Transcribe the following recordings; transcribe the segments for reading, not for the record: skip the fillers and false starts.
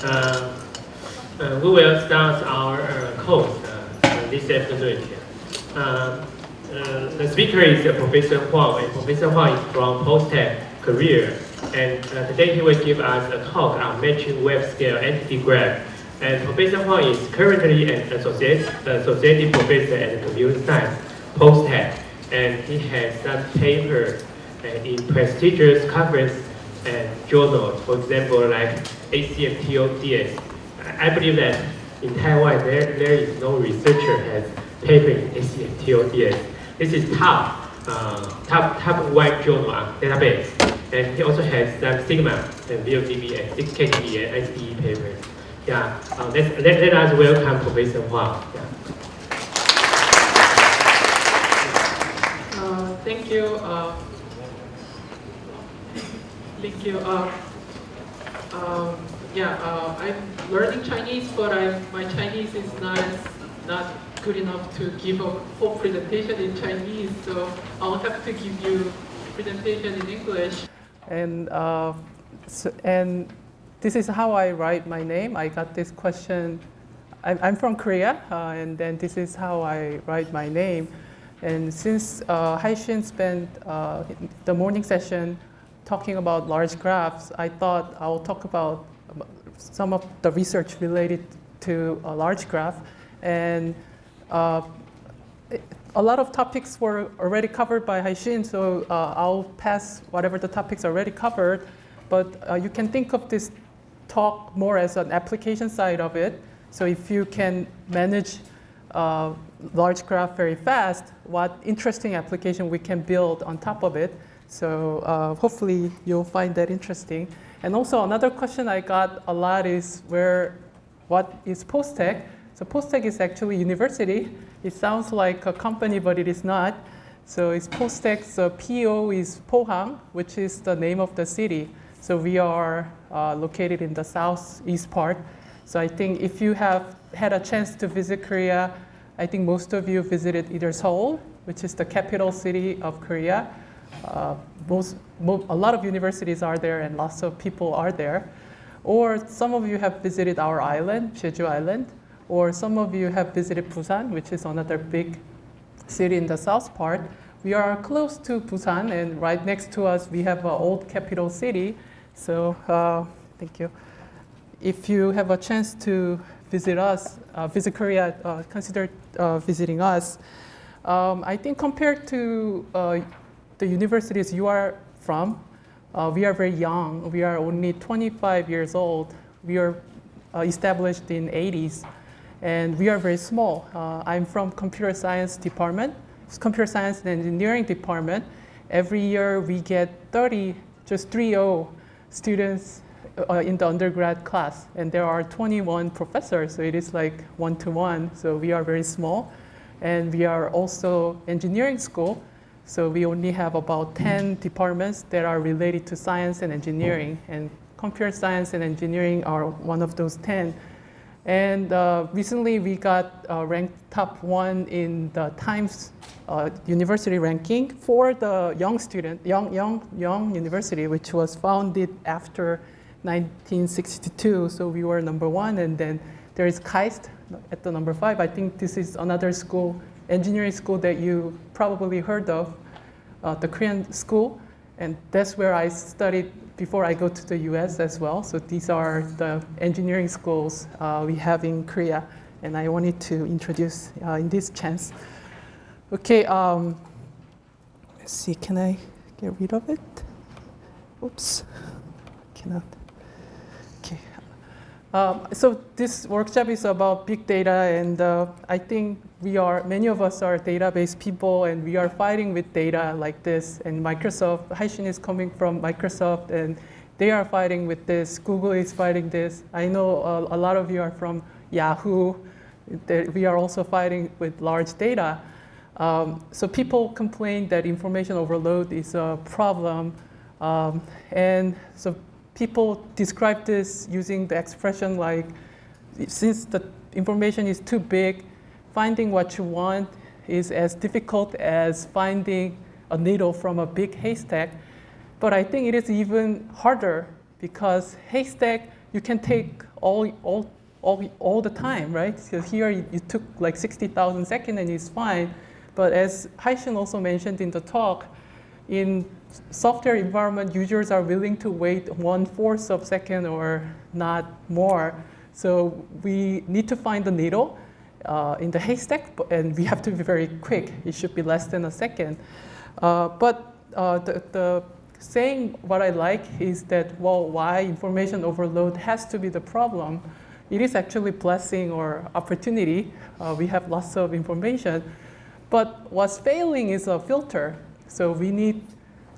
We will start our course this afternoon. The speaker is Professor Hwang, and Professor Hwang is from Post-Tech Korea. And today he will give us a talk on matching web-scale entity graph. And Professor Hwang is currently an associate professor at Computer Science, Post-Tech, and he has done papers in prestigious conference and journals, for example, like ACMTODS. I believe that in Taiwan there is no researcher has paper in ACMTODS. This is top web journal database, and he also has done Sigma and VODB and 6KDB and ICE papers. Yeah, let us welcome Professor Wang. Yeah. Thank you. Thank you. I'm learning Chinese, but my Chinese is not good enough to give a full presentation in Chinese, so I'll have to give you presentation in English. And this is how I write my name. I got this question. I'm from Korea, and then this is how I write my name. And since Haixun spent the morning session talking about large graphs, I thought I'll talk about some of the research related to a large graph. And a lot of topics were already covered by Haixun, so I'll pass whatever the topics already covered. But you can think of this talk more as an application side of it. So if you can manage large graph very fast, what interesting application we can build on top of it. So hopefully you'll find that interesting. And also another question I got a lot is what is Post-Tech? So Post-Tech is actually a university. It sounds like a company, but it is not. So it's Post-Tech, so PO is Hwang, which is the name of the city. So we are located in the southeast part. So I think if you have had a chance to visit Korea, I think most of you visited either Seoul, which is the capital city of Korea. A lot of universities are there and lots of people are there. Or some of you have visited our island, Jeju Island. Or some of you have visited Busan, which is another big city in the south part. We are close to Busan, and right next to us we have an old capital city. So thank you. If you have a chance to visit us, visit Korea, consider visiting us. I think compared to the universities you are from, we are very young. We are only 25 years old. We are established in 80s, and we are very small. I'm from computer science department. It's computer science and engineering department. Every year we get 30 students in the undergrad class, and there are 21 professors, so it is like 1-to-1. So we are very small, and we are also engineering school. So we only have about 10 departments that are related to science and engineering, and computer science and engineering are one of those 10. And recently we got ranked top 1 in the Times university ranking for the young university, which was founded after 1962. So we were number 1, and then there is KAIST at the number 5. I think this is another school, engineering school that you probably heard of, the Korean school, and that's where I studied before I go to the US as well. So these are the engineering schools we have in Korea, and I wanted to introduce in this chance. Okay, let's see, can I get rid of it? Oops, cannot. Okay. So this workshop is about big data, and I think many of us are database people, and we are fighting with data like this. And Microsoft, Haixun is coming from Microsoft, and they are fighting with this. Google is fighting this. I know a lot of you are from Yahoo. We are also fighting with large data. So people complain that information overload is a problem, and so people describe this using the expression like, since the information is too big, finding what you want is as difficult as finding a needle from a big haystack. But I think it is even harder because haystack you can take all the time, right? So here you took like 60,000 seconds and it's fine. But as Haixun also mentioned in the talk, in software environment, users are willing to wait 1/4 of a second or not more. So we need to find the needle in the haystack, and we have to be very quick. It should be less than a second. But the saying what I like is that, well, why information overload has to be the problem. It is actually blessing or opportunity. We have lots of information. But what's failing is a filter. So we need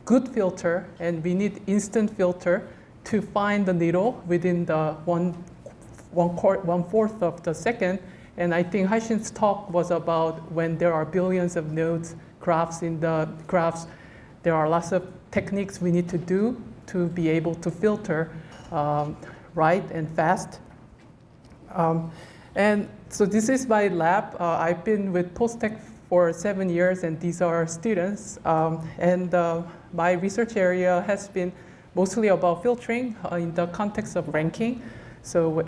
good filter, and we need instant filter to find the needle within the 1/4 of the second. And I think Haixun's talk was about when there are billions of nodes, graphs in the graphs, there are lots of techniques we need to do to be able to filter right and fast. And so this is my lab. I've been with Postec for 7 years, and these are students. My research area has been mostly about filtering in the context of ranking. So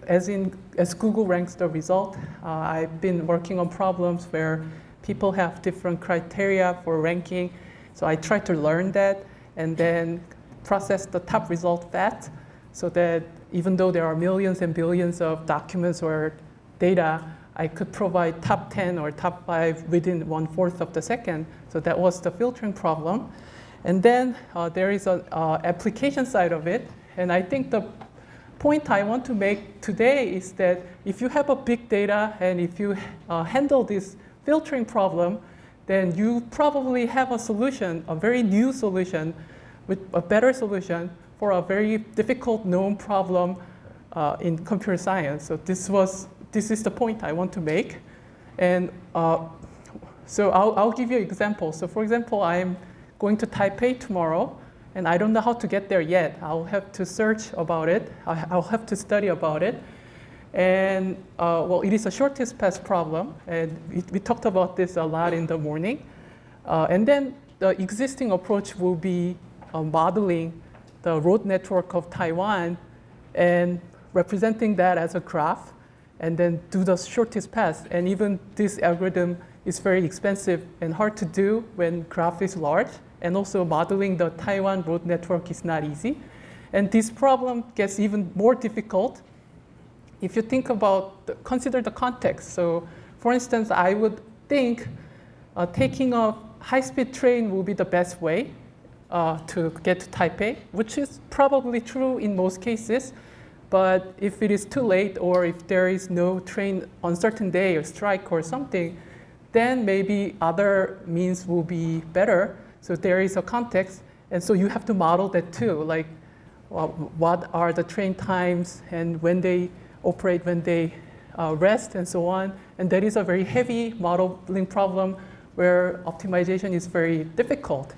as Google ranks the result, I've been working on problems where people have different criteria for ranking. So I try to learn that and then process the top result fast, so that even though there are millions and billions of documents or data, I could provide top 10 or top 5 within 1/4 of the second. So that was the filtering problem. And then there is an application side of it. And I think the point I want to make today is that if you have a big data and if you handle this filtering problem, then you probably have a solution, a very new solution, with a better solution for a very difficult known problem in computer science. So this is the point I want to make. And so I'll give you an example. So for example, I'm going to Taipei tomorrow, and I don't know how to get there yet. I'll have to search about it. I'll have to study about it. And well, it is a shortest path problem, and we talked about this a lot in the morning. And then the existing approach will be modeling the road network of Taiwan and representing that as a graph, and then do the shortest path. And even this algorithm is very expensive and hard to do when graph is large. And also modeling the Taiwan road network is not easy. And this problem gets even more difficult if you think about, consider the context. So for instance, I would think taking a high-speed train will be the best way to get to Taipei, which is probably true in most cases. But if it is too late, or if there is no train on certain day or strike or something, then maybe other means will be better. So there is a context. And so you have to model that too, like what are the train times and when they operate, when they rest, and so on. And that is a very heavy modeling problem where optimization is very difficult.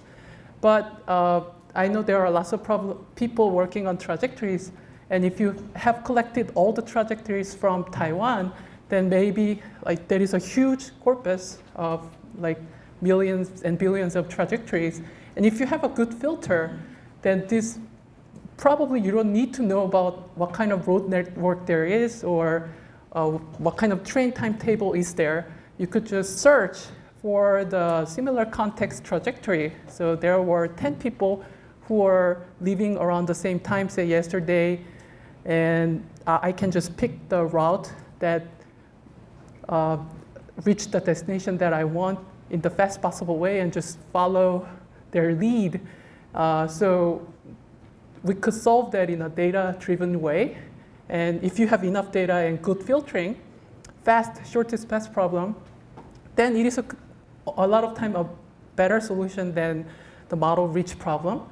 But I know there are lots of people working on trajectories. And if you have collected all the trajectories from Taiwan, then maybe like there is a huge corpus of like millions and billions of trajectories. And if you have a good filter, then this probably you don't need to know about what kind of road network there is or what kind of train timetable is there. You could just search for the similar context trajectory. So there were 10 people who were leaving around the same time, say yesterday, and I can just pick the route that reached the destination that I want in the fast possible way and just follow their lead. So we could solve that in a data-driven way. And if you have enough data and good filtering, fast, shortest path problem, then it is a lot of time a better solution than the model-rich problem.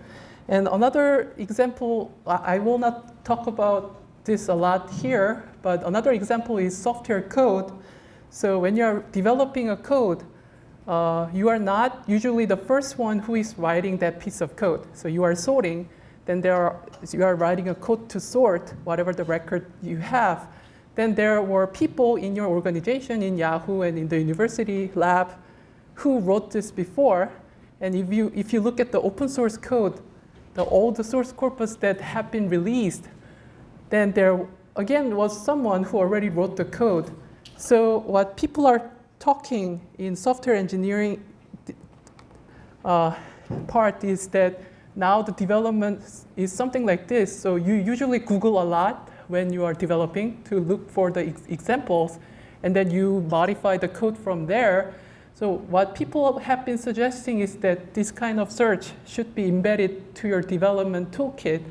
And another example, I will not talk about this a lot here, but another example is software code. So when you're developing a code, you are not usually the first one who is writing that piece of code. So you are sorting, then you are writing a code to sort whatever the record you have. Then there were people in your organization, in Yahoo and in the university lab, who wrote this before. And if you look at the open source code, all the source corpus that have been released, then there again was someone who already wrote the code. So what people are talking in software engineering part is that now the development is something like this. So you usually Google a lot when you are developing to look for the examples, and then you modify the code from there. So what people have been suggesting is that this kind of search should be embedded to your development toolkit,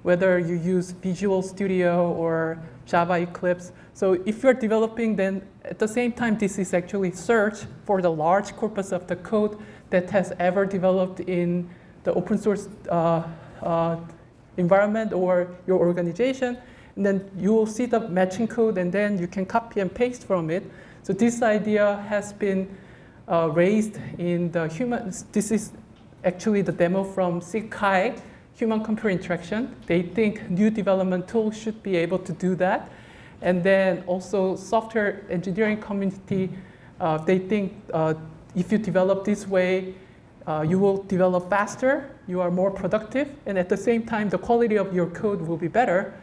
whether you use Visual Studio or Java Eclipse. So if you're developing, then at the same time, this is actually search for the large corpus of the code that has ever developed in the open source environment or your organization. And then you will see the matching code, and then you can copy and paste from it. So this idea has been raised in the this is actually the demo from SIG-Chi, human-computer interaction. They think new development tools should be able to do that. And then also software engineering community, they think if you develop this way, you will develop faster, you are more productive, and at the same time, the quality of your code will be better.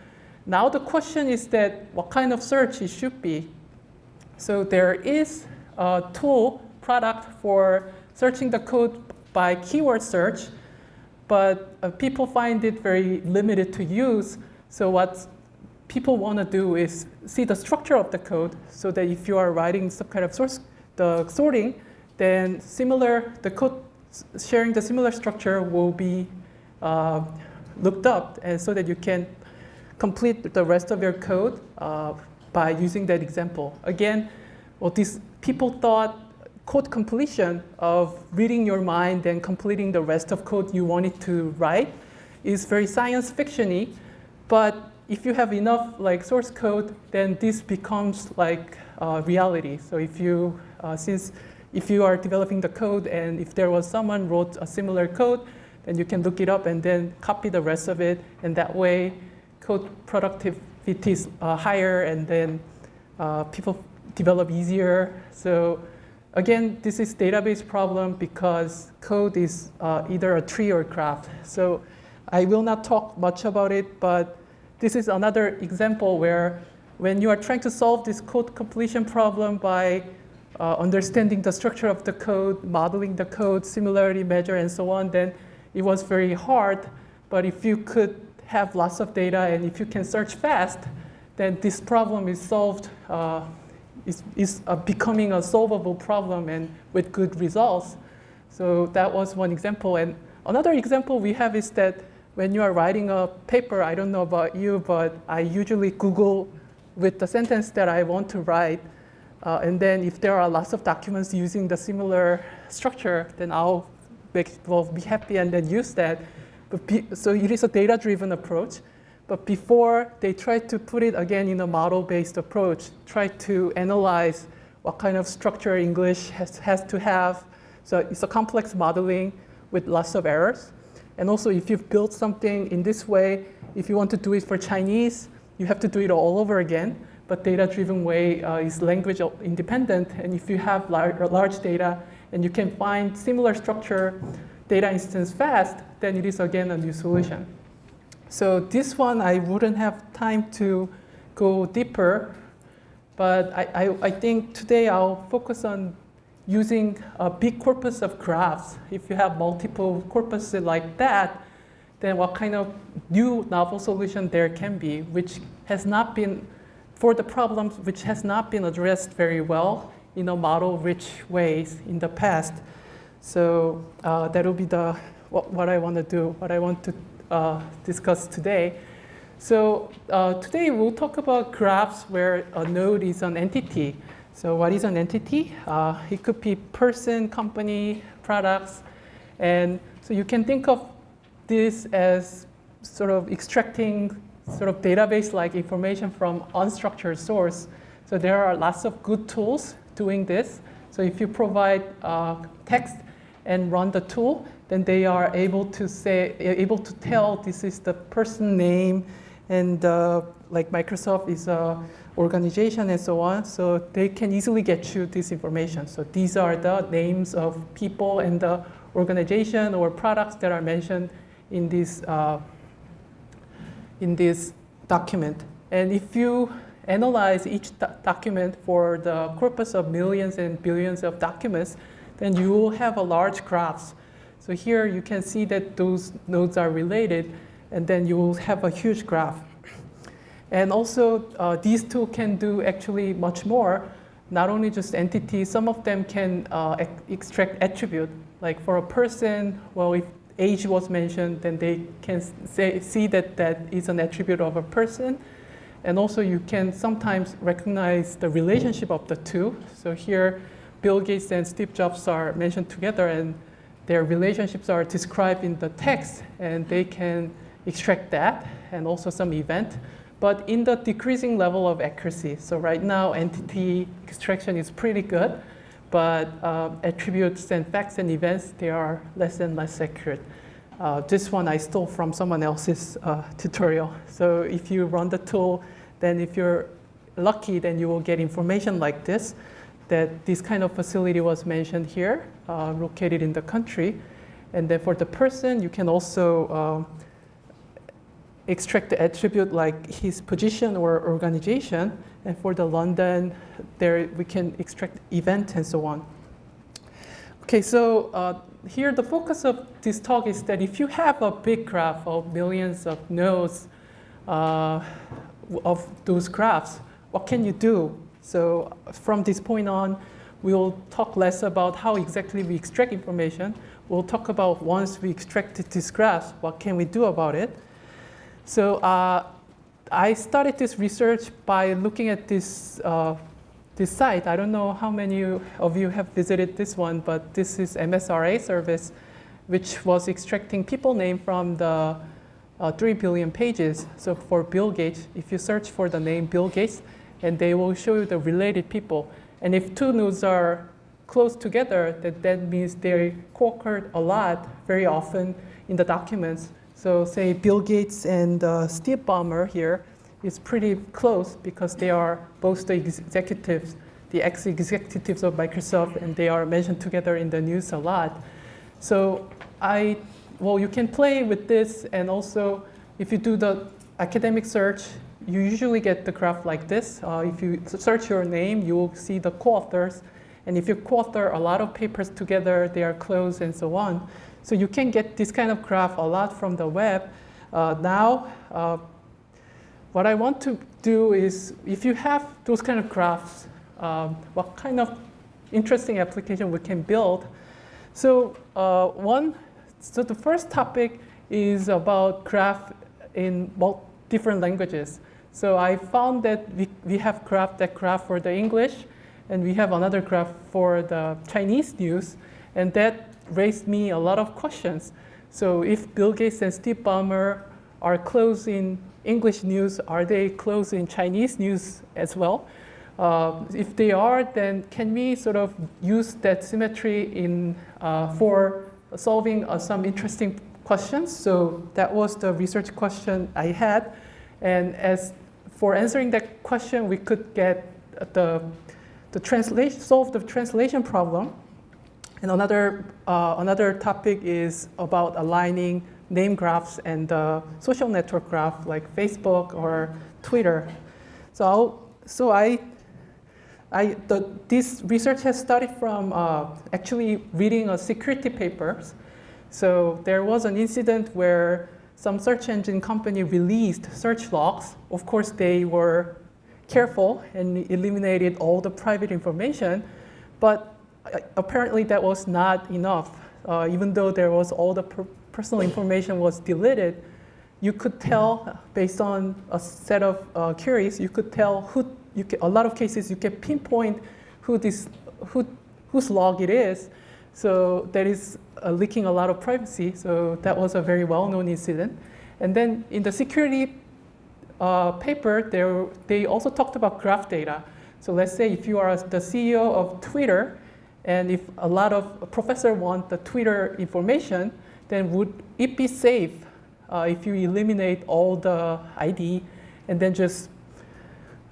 Now the question is that what kind of search it should be. So there is a tool product for searching the code by keyword search, but people find it very limited to use. So what people want to do is see the structure of the code, so that if you are writing some kind of the sorting, then the code sharing the similar structure will be looked up, and so that you can complete the rest of your code by using that example. Again, what these people thought code completion of reading your mind and completing the rest of code you wanted to write is very science fiction-y, but if you have enough source code, then this becomes like reality. So if you, if you are developing the code and if there was someone wrote a similar code, then you can look it up and then copy the rest of it, and that way code productivity is higher, and then people develop easier. So again, this is database problem because code is either a tree or graph. So I will not talk much about it, but this is another example where when you are trying to solve this code completion problem by understanding the structure of the code, modeling the code, similarity measure, and so on, then it was very hard. But if you could have lots of data and if you can search fast, then this problem is solved, is becoming a solvable problem and with good results. So that was one example. And another example we have is that when you are writing a paper, I don't know about you, but I usually Google with the sentence that I want to write. And then if there are lots of documents using the similar structure, then I'll be happy and then use that. So it is a data-driven approach. But before they try to put it again in a model-based approach, try to analyze what kind of structure English has to have. So it's a complex modeling with lots of errors. And also, if you've built something in this way, if you want to do it for Chinese, you have to do it all over again. But data-driven way is language independent. And if you have large data and you can find similar structure data instance fast, then it is again a new solution. So this one, I wouldn't have time to go deeper. But I think today I'll focus on using a big corpus of graphs. If you have multiple corpuses like that, then what kind of new novel solution there can be, which has not been, for the problems which has not been addressed very well in a model-rich ways in the past. So that will be what I want to do, what I want to discuss today. So today we'll talk about graphs where a node is an entity. So what is an entity? It could be person, company, products. And so you can think of this as sort of extracting sort of database-like information from unstructured source. So there are lots of good tools doing this. So if you provide text and run the tool, then they are able to tell this is the person name, and like Microsoft is a organization and so on. So they can easily get you this information. So these are the names of people and the organization or products that are mentioned in this document. And if you analyze each document for the corpus of millions and billions of documents, then you will have a large graphs. So here you can see that those nodes are related, and then you will have a huge graph. And also, these two can do actually much more. Not only just entities, some of them can extract attribute. Like for a person, well, if age was mentioned, then they can see that that is an attribute of a person. And also you can sometimes recognize the relationship of the two. So here, Bill Gates and Steve Jobs are mentioned together, and their relationships are described in the text, and they can extract that and also some event, but in the decreasing level of accuracy. So right now, entity extraction is pretty good, but attributes and facts and events, they are less and less accurate. This one I stole from someone else's tutorial. So if you run the tool, then if you're lucky, then you will get information like this, that this kind of facility was mentioned here, located in the country. And then for the person, you can also extract the attribute like his position or organization. And for the London, there we can extract event and so on. Okay, so here the focus of this talk is that if you have a big graph of millions of nodes of those graphs, what can you do? So from this point on, we'll talk less about how exactly we extract information. We'll talk about once we extracted this graph, what can we do about it? So I started this research by looking at this site. I don't know how many of you have visited this one, but this is MSRA service, which was extracting people name from the 3 billion pages. So for Bill Gates, if you search for the name Bill Gates, and they will show you the related people. And if two nodes are close together, that means they co-occurred a lot, very often in the documents. So say Bill Gates and Steve Ballmer here is pretty close because they are both the executives, the ex-executives of Microsoft, and they are mentioned together in the news a lot. So you can play with this, and also if you do the academic search, you usually get the graph like this. If you search your name, you will see the co-authors. And if you co-author a lot of papers together, they are close and so on. So you can get this kind of graph a lot from the web. Now, what I want to do is, if you have those kind of graphs, what kind of interesting application we can build. So the first topic is about graph in different languages. So I found that we have that graph for the English, and we have another graph for the Chinese news, and that raised me a lot of questions. So if Bill Gates and Steve Ballmer are close in English news, are they close in Chinese news as well? If they are, then can we sort of use that symmetry for solving some interesting questions? So that was the research question I had. And as for answering that question, we could get solve the translation problem. And another topic is about aligning name graphs and the social network graph like Facebook or Twitter. This research has started from actually reading security papers. So there was an incident where some search engine company released search logs. Of course, they were careful and eliminated all the private information, but apparently that was not enough. Even though there was all the personal information was deleted, you could tell based on a set of queries, you could tell a lot of cases you can pinpoint whose log it is. So that is leaking a lot of privacy. So that was a very well-known incident. And then in the security paper, they also talked about graph data. So let's say if you are the CEO of Twitter, and if a lot of professors want the Twitter information, then would it be safe if you eliminate all the ID and then just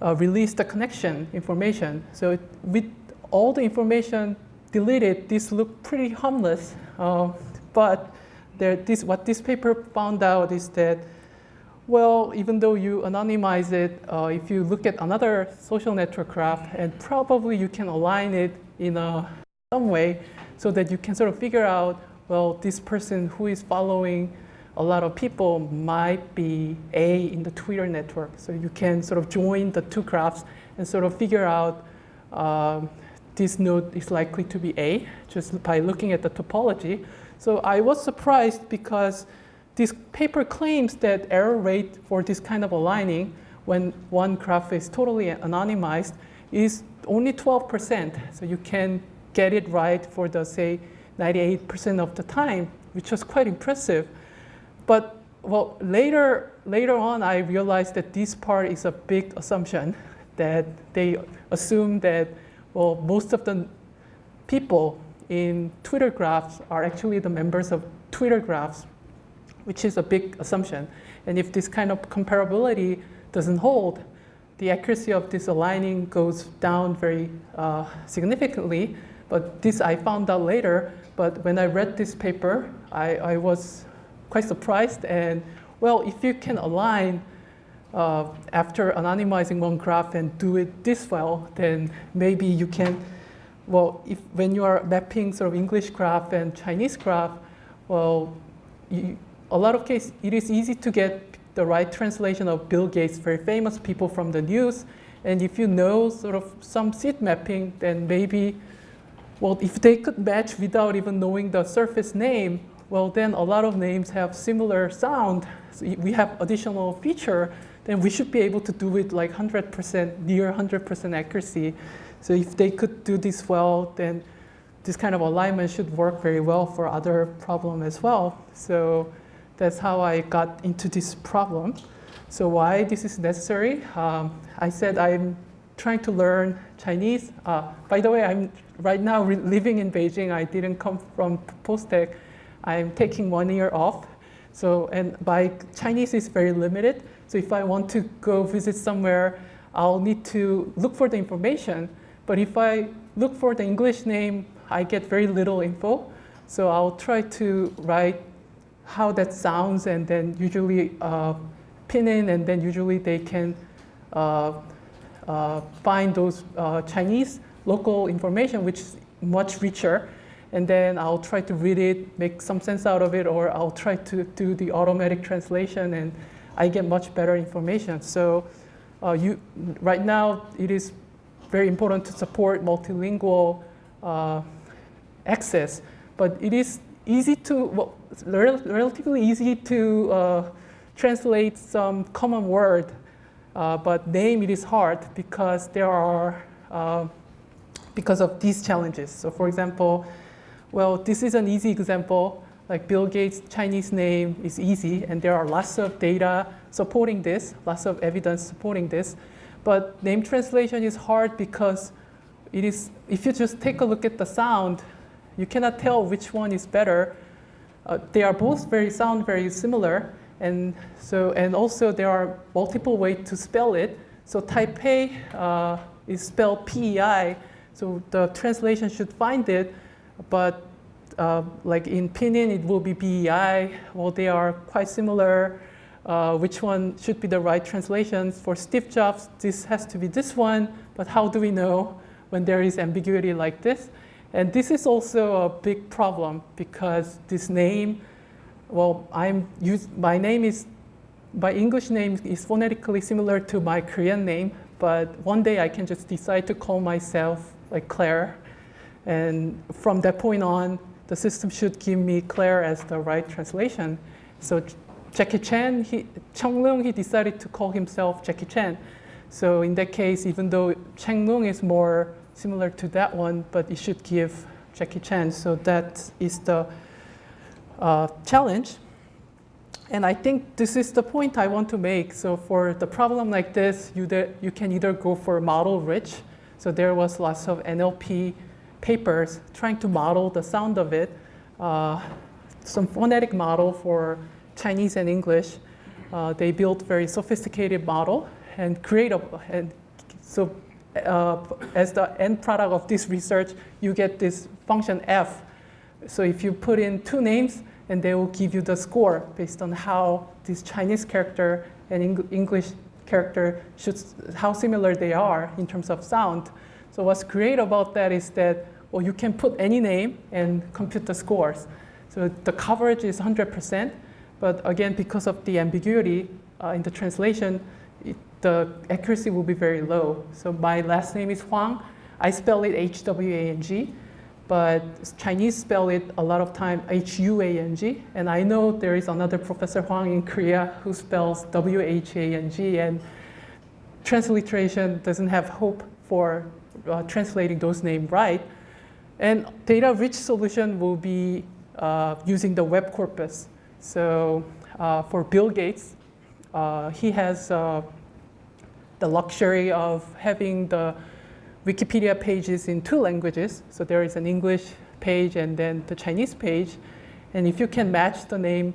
release the connection information? So with all the information deleted, this looked pretty harmless. But what this paper found out is that Well, even though you anonymize it, if you look at another social network graph, and probably you can align it in some way so that you can sort of figure out, well, this person who is following a lot of people might be A in the Twitter network. So you can sort of join the two graphs and sort of figure out this node is likely to be A just by looking at the topology. So I was surprised because this paper claims that error rate for this kind of aligning when one graph is totally anonymized is only 12%. So you can get it right for the, say, 98% of the time, which was quite impressive. But well, later on, I realized that this part is a big assumption, that they assume that, well, most of the people in Twitter graphs are actually the members of Twitter graphs, which is a big assumption. And if this kind of comparability doesn't hold, the accuracy of this aligning goes down very significantly. But this I found out later. But when I read this paper, I was quite surprised. And well, if you can align after anonymizing one graph and do it this well, then maybe you can, well, when you are mapping sort of English graph and Chinese graph, well, a lot of cases, it is easy to get the right translation of Bill Gates' very famous people from the news. And if you know sort of some seed mapping, then maybe, well, if they could match without even knowing the surface name, well, then a lot of names have similar sound. So we have additional feature, then we should be able to do it like 100%, near 100% accuracy. So if they could do this well, then this kind of alignment should work very well for other problem as well. So that's how I got into this problem. So why this is necessary? I said I'm trying to learn Chinese. By the way, I'm right now living in Beijing. I didn't come from post-tech. I'm taking 1 year off. So, and my Chinese is very limited. So if I want to go visit somewhere, I'll need to look for the information. But if I look for the English name, I get very little info. So I'll try to write how that sounds and then usually pin in, and then usually they can find those Chinese local information, which is much richer. And then I'll try to read it, make some sense out of it, or I'll try to do the automatic translation, and I get much better information. So right now, it is very important to support multilingual access, but it is easy to, well, relatively easy to translate some common word, but name it is hard because there are, because of these challenges. So for example, well, this is an easy example, like Bill Gates' Chinese name is easy, and there are lots of data supporting this, lots of evidence supporting this, but name translation is hard because it is, if you just take a look at the sound, you cannot tell which one is better. They are both sound very similar, and so, and also there are multiple ways to spell it. So Taipei is spelled PEI, so the translation should find it, but like in pinyin it will be BEI. Well, they are quite similar. Which one should be the right translation? For Steve Jobs, this has to be this one, but how do we know when there is ambiguity like this? And this is also a big problem because this name, well, my name is, my English name is phonetically similar to my Korean name, but one day I can just decide to call myself like Claire. And from that point on, the system should give me Claire as the right translation. So Jackie Chan, Chang-Lung, he decided to call himself Jackie Chan. So in that case, even though Chang-Lung is more similar to that one, but it should give Jackie Chan. So that is the challenge. And I think this is the point I want to make. So for the problem like this, you can either go for model rich. So there was lots of NLP papers trying to model the sound of it, some phonetic model for Chinese and English. They built very sophisticated model and so as the end product of this research, you get this function f. So if you put in two names, and they will give you the score based on how this Chinese character and English character, how similar they are in terms of sound. So what's great about that is that, well, you can put any name and compute the scores. So the coverage is 100%, but again, because of the ambiguity in the translation, the accuracy will be very low. So my last name is Hwang. I spell it H-W-A-N-G, but Chinese spell it a lot of time H-U-A-N-G. And I know there is another Professor Hwang in Korea who spells W-H-A-N-G, and transliteration doesn't have hope for translating those names right. And data-rich solution will be using the web corpus. So for Bill Gates, he has the luxury of having the Wikipedia pages in 2 languages. So there is an English page and then the Chinese page. And if you can match the name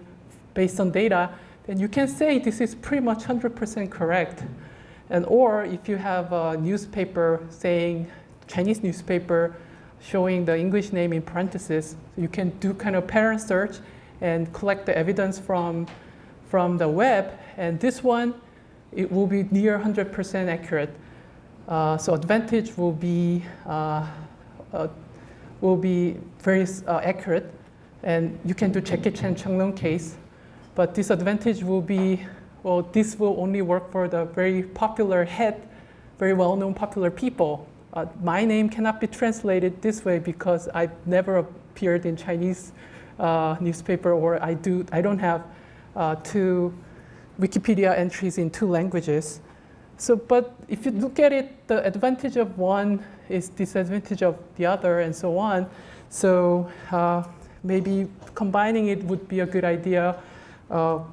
based on data, then you can say this is pretty much 100% correct. And or if you have a newspaper saying, Chinese newspaper showing the English name in parentheses, you can do kind of pattern search and collect the evidence from the web. And this one, it will be near 100% accurate. So advantage will be very accurate, and you can do Jackie Chan Chung-Lung case. But disadvantage will be, well, this will only work for the very popular very well-known popular people. My name cannot be translated this way because I've never appeared in Chinese newspaper, or I don't have 2 Wikipedia entries in 2 languages. So, but if you look at it, the advantage of one is disadvantage of the other, and so on. So maybe combining it would be a good idea. So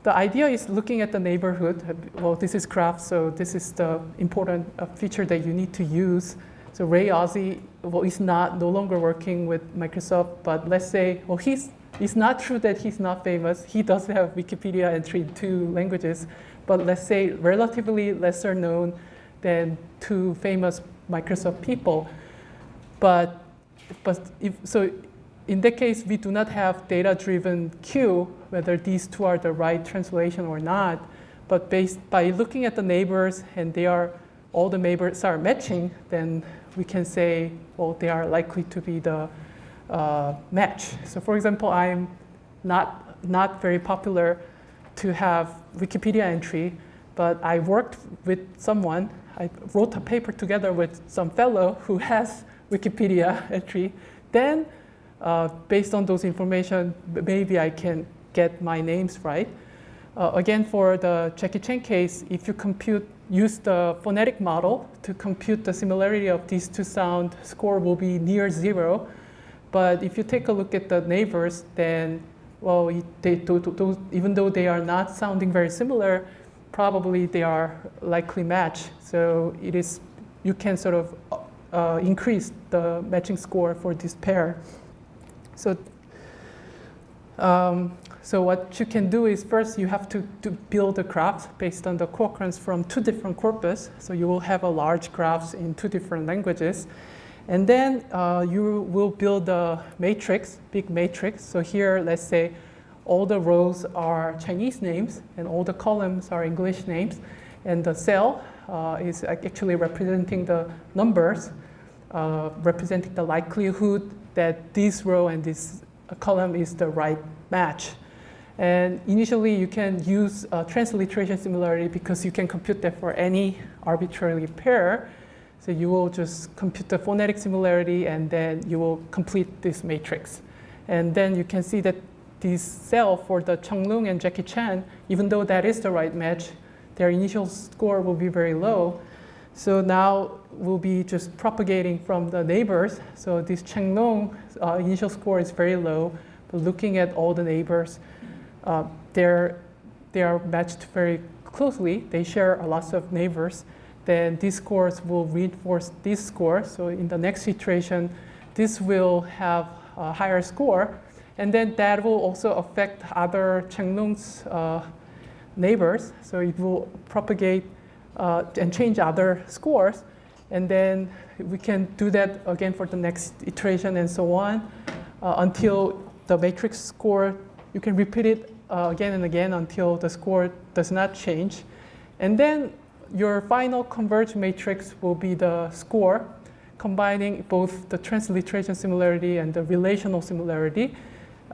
the idea is looking at the neighborhood. Well, this is graph, so this is the important feature that you need to use. So Ray Ozzie, well, is no longer working with Microsoft, but let's say, well, it's not true that he's not famous. He does have Wikipedia entry in 2 languages, but let's say relatively lesser known than 2 famous Microsoft people. But so in that case, we do not have data-driven queue, whether these 2 are the right translation or not. But by looking at the neighbors and all the neighbors are matching, then we can say, well, they are likely to be the match. So for example, I'm not very popular to have Wikipedia entry, but I worked with someone. I wrote a paper together with some fellow who has Wikipedia entry. Then, based on those information, maybe I can get my names right. Again, for the Jackie Chan case, if you use the phonetic model to compute the similarity of these 2 sound, score will be near 0. But if you take a look at the neighbors, then, well, even though they are not sounding very similar, probably they are likely match. So you can sort of increase the matching score for this pair. So what you can do is first you have to build a graph based on the co-occurrence from 2 different corpus. So you will have a large graphs in 2 different languages. And then you will build a matrix, big matrix. So here, let's say all the rows are Chinese names and all the columns are English names. And the cell is actually representing the numbers, representing the likelihood that this row and this column is the right match. And initially, you can use transliteration similarity because you can compute that for any arbitrary pair. So you will just compute the phonetic similarity, and then you will complete this matrix. And then you can see that this cell for the Chung-Lung and Jackie Chan, even though that is the right match, their initial score will be very low. So now we'll be just propagating from the neighbors. So this Chung-Lung initial score is very low, but looking at all the neighbors, they are matched very closely. They share lots of neighbors. Then these scores will reinforce this score. So in the next iteration, this will have a higher score. And then that will also affect other Chung-Lung's neighbors. So it will propagate and change other scores. And then we can do that again for the next iteration and so on until the matrix score, you can repeat it again and again until the score does not change. And then your final converged matrix will be the score, combining both the transliteration similarity and the relational similarity.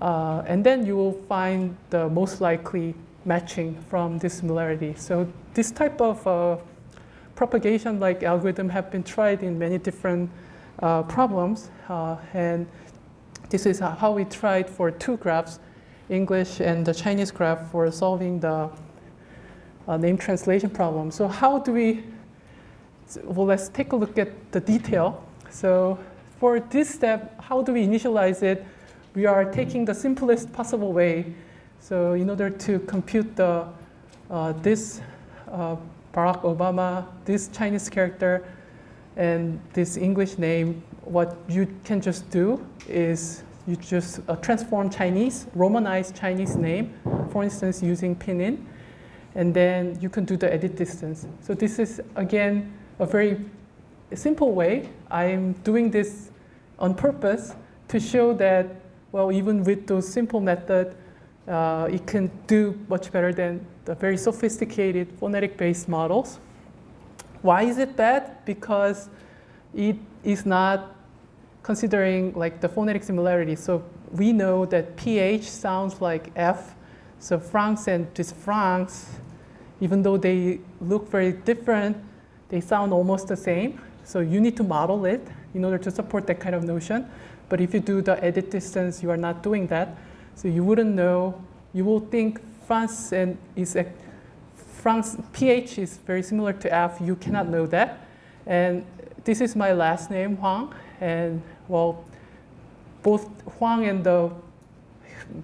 And then you will find the most likely matching from this similarity. So this type of propagation-like algorithm have been tried in many different problems. And this is how we tried for two graphs, English and the Chinese graph, for solving the name translation problem. So how do we, well, let's take a look at the detail. So for this step, how do we initialize it? We are taking the simplest possible way. So in order to compute the this Barack Obama, this Chinese character, and this English name, what you can just do is you just transform Chinese, Romanized Chinese name, for instance, using pinyin, and then you can do the edit distance. So this is, again, a very simple way. I'm doing this on purpose to show that, well, even with those simple methods, it can do much better than the very sophisticated phonetic-based models. Why is it bad? Because it is not considering like the phonetic similarity. So we know that PH sounds like F. So Francs and disfrancs, even though they look very different, they sound almost the same. So you need to model it in order to support that kind of notion. But if you do the edit distance, you are not doing that. So you wouldn't know. You will think France and France PH is very similar to F. You cannot know that. And this is my last name, Hwang. And well, both Hwang and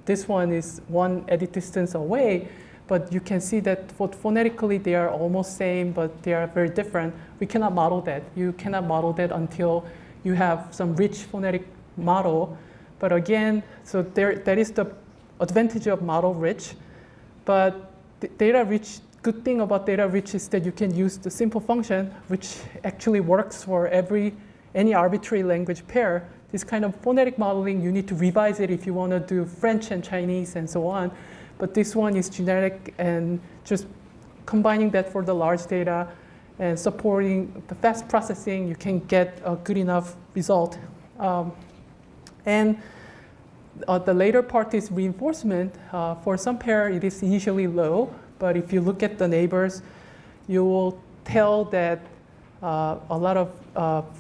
this one is one edit distance away. But you can see that phonetically they are almost same, but they are very different. We cannot model that. You cannot model that until you have some rich phonetic model. But again, so that is the advantage of model rich. But the data rich, good thing about data rich is that you can use the simple function, which actually works for any arbitrary language pair. This kind of phonetic modeling, you need to revise it if you want to do French and Chinese and so on. But this one is generic, and just combining that for the large data and supporting the fast processing, you can get a good enough result. And the later part is reinforcement. For some pair, it is initially low, but if you look at the neighbors, you will tell that a lot of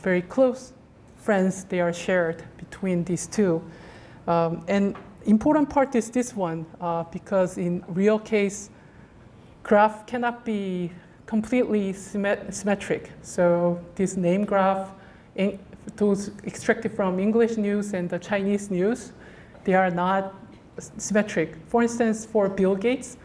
very close friends, they are shared between these two. And important part is this one, because in real case, graph cannot be completely symmetric. So this name graph, those extracted from English news and the Chinese news, they are not symmetric. For instance, for Bill Gates,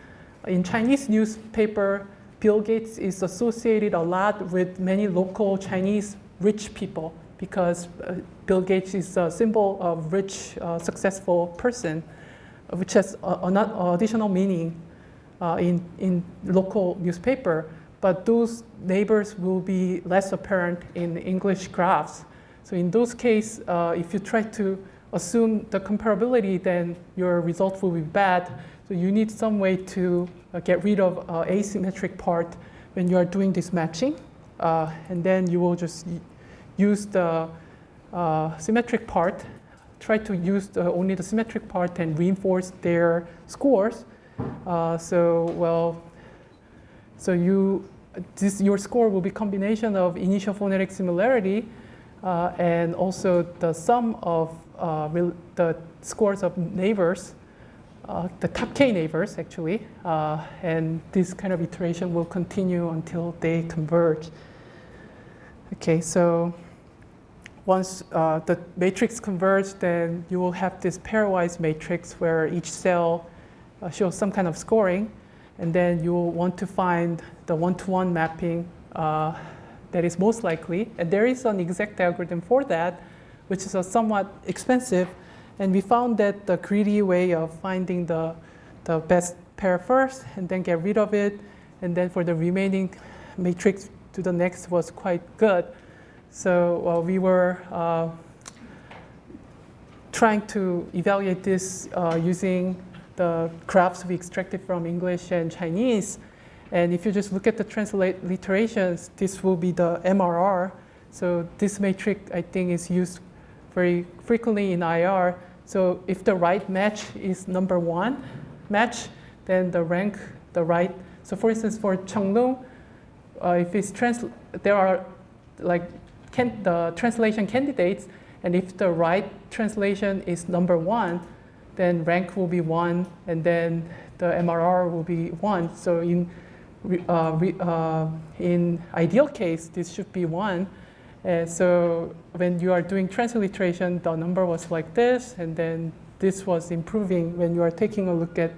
in Chinese newspaper, Bill Gates is associated a lot with many local Chinese rich people, because Bill Gates is a symbol of rich, successful person, which has an additional meaning in local newspaper. But those neighbors will be less apparent in English graphs. So in those cases, if you try to assume the comparability, then your results will be bad. So you need some way to get rid of asymmetric part when you are doing this matching. And then you will just use the symmetric part, try to use only the symmetric part and reinforce their scores. So your score will be combination of initial phonetic similarity and also the sum of the scores of neighbors, the top k neighbors actually, and this kind of iteration will continue until they converge. Okay, so once the matrix converges, then you will have this pairwise matrix where each cell shows some kind of scoring, and then you will want to find the one-to-one mapping that is most likely. And there is an exact algorithm for that, which is somewhat expensive. And we found that the greedy way of finding the best pair first and then get rid of it, and then for the remaining matrix to the next was quite good. So we were trying to evaluate this using the graphs we extracted from English and Chinese. And if you just look at the transliterations, this will be the MRR. So this metric, I think, is used very frequently in IR. So if the right match is number 1 match, then the rank, the right. So for instance, for Cheongnong, if it's there are like the translation candidates, and if the right translation is number 1, then rank will be 1, and then the MRR will be 1. So in ideal case, this should be 1. So when you are doing transliteration, the number was like this, and then this was improving when you are taking a look at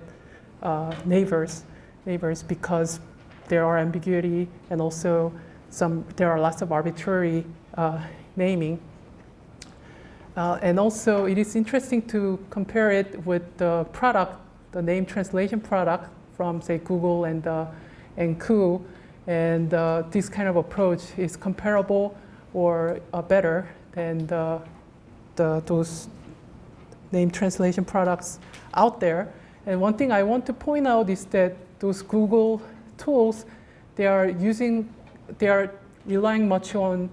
neighbors, because there are ambiguity, and also there are lots of arbitrary naming. And also, it is interesting to compare it with the product, the name translation product from, say, Google and Koo. And this kind of approach is comparable or better than those name translation products out there. And one thing I want to point out is that those Google tools, they are relying much on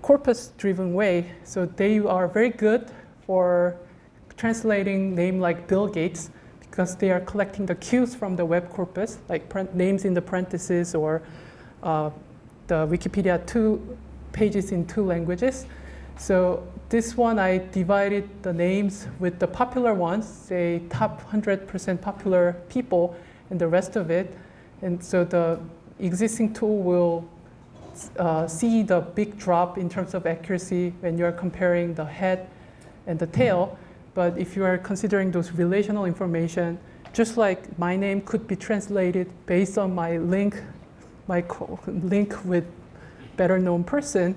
corpus-driven way. So they are very good for translating name like Bill Gates, because they are collecting the cues from the web corpus, like names in the parentheses, or the Wikipedia 2 pages in 2 languages. So this one, I divided the names with the popular ones, say top 100% popular people, and the rest of it. And so the existing tool will see the big drop in terms of accuracy when you're comparing the head and the tail. But if you are considering those relational information, just like my name could be translated based on my link with better known person,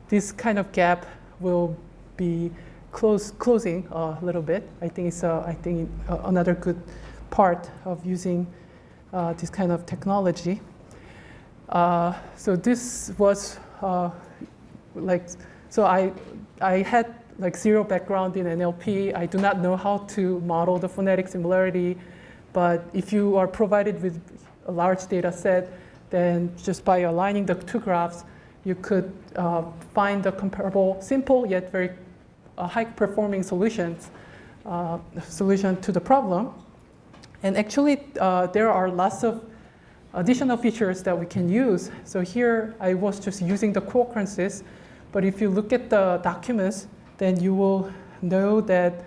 this kind of gap will be closing a little bit. I think it's another good part of using this kind of technology. So this was so I had like zero background in NLP. I do not know how to model the phonetic similarity, but if you are provided with a large data set, then just by aligning the 2 graphs, you could find the comparable, simple yet very high-performing solution to the problem. And actually, there are lots of additional features that we can use. So here, I was just using the co-occurrences, but if you look at the documents, then you will know that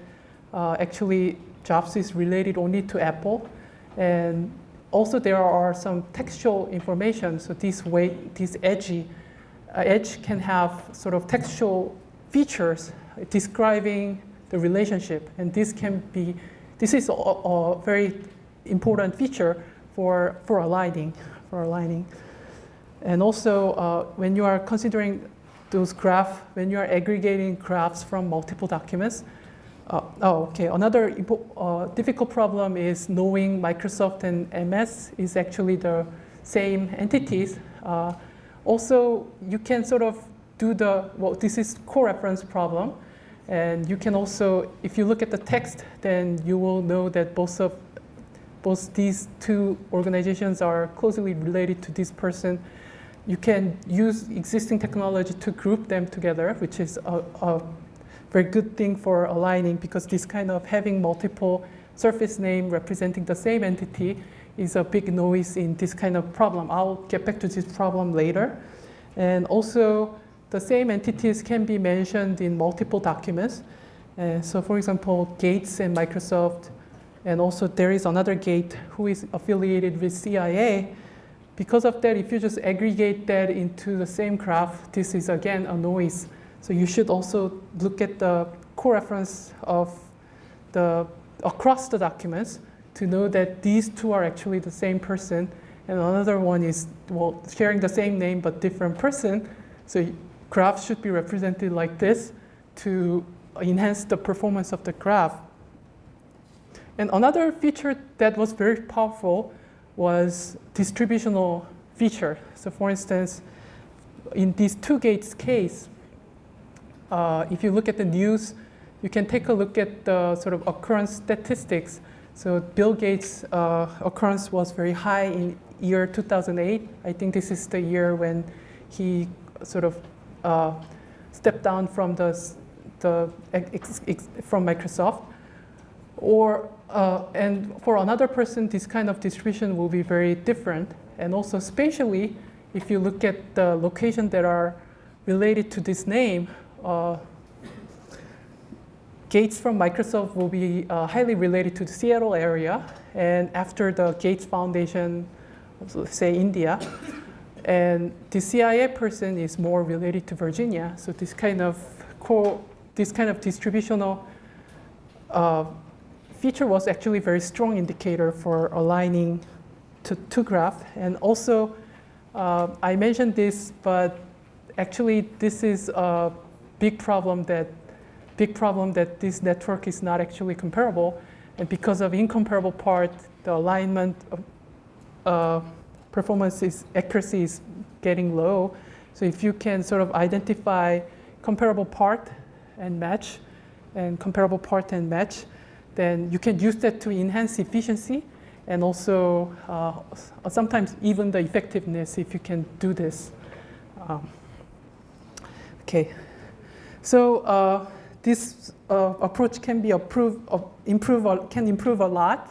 actually Jobs is related only to Apple. And also there are some textual information. So this edge can have sort of textual features describing the relationship. And this is a very important feature for aligning. And also when you are considering those graphs, when you are aggregating graphs from multiple documents. Another difficult problem is knowing Microsoft and MS is actually the same entities. Also, you can sort of do this is co-reference problem. And you can also, if you look at the text, then you will know that both these 2 organizations are closely related to this person. You can use existing technology to group them together, which is a very good thing for aligning, because this kind of having multiple surface name representing the same entity is a big noise in this kind of problem. I'll get back to this problem later. And also, the same entities can be mentioned in multiple documents. So for example, Gates and Microsoft, and also there is another Gate who is affiliated with CIA. Because of that, if you just aggregate that into the same graph, this is again a noise. So you should also look at the co-reference of across the documents to know that these 2 are actually the same person, and another one is sharing the same name but different person. So graphs should be represented like this to enhance the performance of the graph. And another feature that was very powerful was distributional feature. So for instance, in these 2 gates case, if you look at the news, you can take a look at the sort of occurrence statistics. So Bill Gates' occurrence was very high in year 2008. I think this is the year when he sort of stepped down from from Microsoft. And for another person, this kind of distribution will be very different. And also spatially, if you look at the locations that are related to this name, Gates from Microsoft will be highly related to the Seattle area. And after the Gates Foundation, say India, and the CIA person is more related to Virginia. So this kind of distributional feature was actually a very strong indicator for aligning two graphs. And also, I mentioned this, but actually this is a big problem that this network is not actually comparable. And because of incomparable part, the alignment performance accuracy is getting low. So if you can sort of identify comparable part and match, then you can use that to enhance efficiency and also sometimes even the effectiveness if you can do this. Okay, so this approach can be improve a lot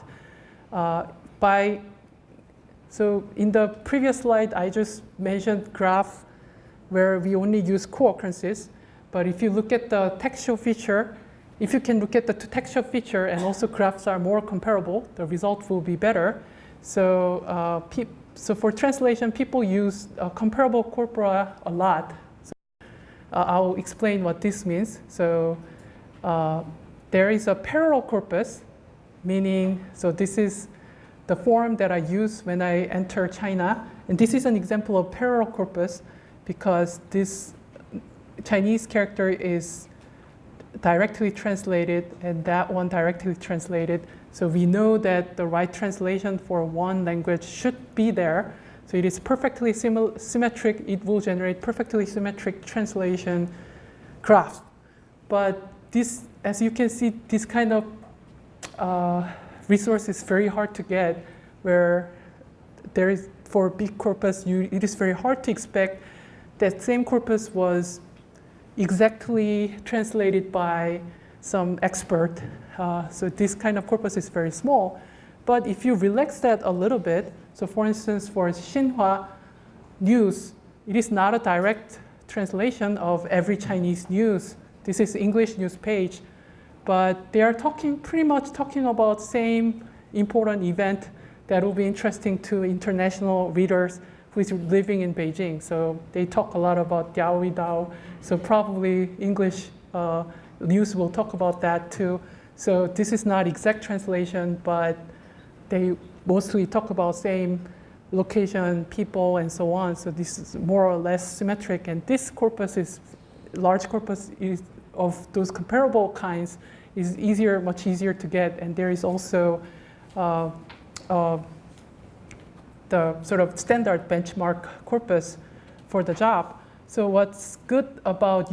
by. So in the previous slide, I just mentioned graph where we only use co-occurrences. But if you look at the textual feature, if you can look at the textual feature and also graphs are more comparable, the result will be better. So, so for translation, people use comparable corpora a lot. So, I'll explain what this means. So there is a parallel corpus, meaning, so this is the form that I use when I enter China. And this is an example of parallel corpus because this Chinese character is directly translated and that one directly translated. So we know that the right translation for one language should be there. So it is perfectly symmetric. It will generate perfectly symmetric translation graph. But this, as you can see, this kind of resource is very hard to get, where there is, for big corpus, it is very hard to expect that same corpus was exactly translated by some expert. So this kind of corpus is very small. But if you relax that a little bit, so for instance, for Xinhua news, it is not a direct translation of every Chinese news. This is English news page. But they are pretty much talking about same important event that will be interesting to international readers who is living in Beijing. So they talk a lot about Diaoyi Dao. So probably English news will talk about that too. So this is not exact translation, but they mostly talk about same location, people, and so on. So this is more or less symmetric. And this corpus is, large corpus is of those comparable kinds is much easier to get. And there is also the sort of standard benchmark corpus for the job. So what's good about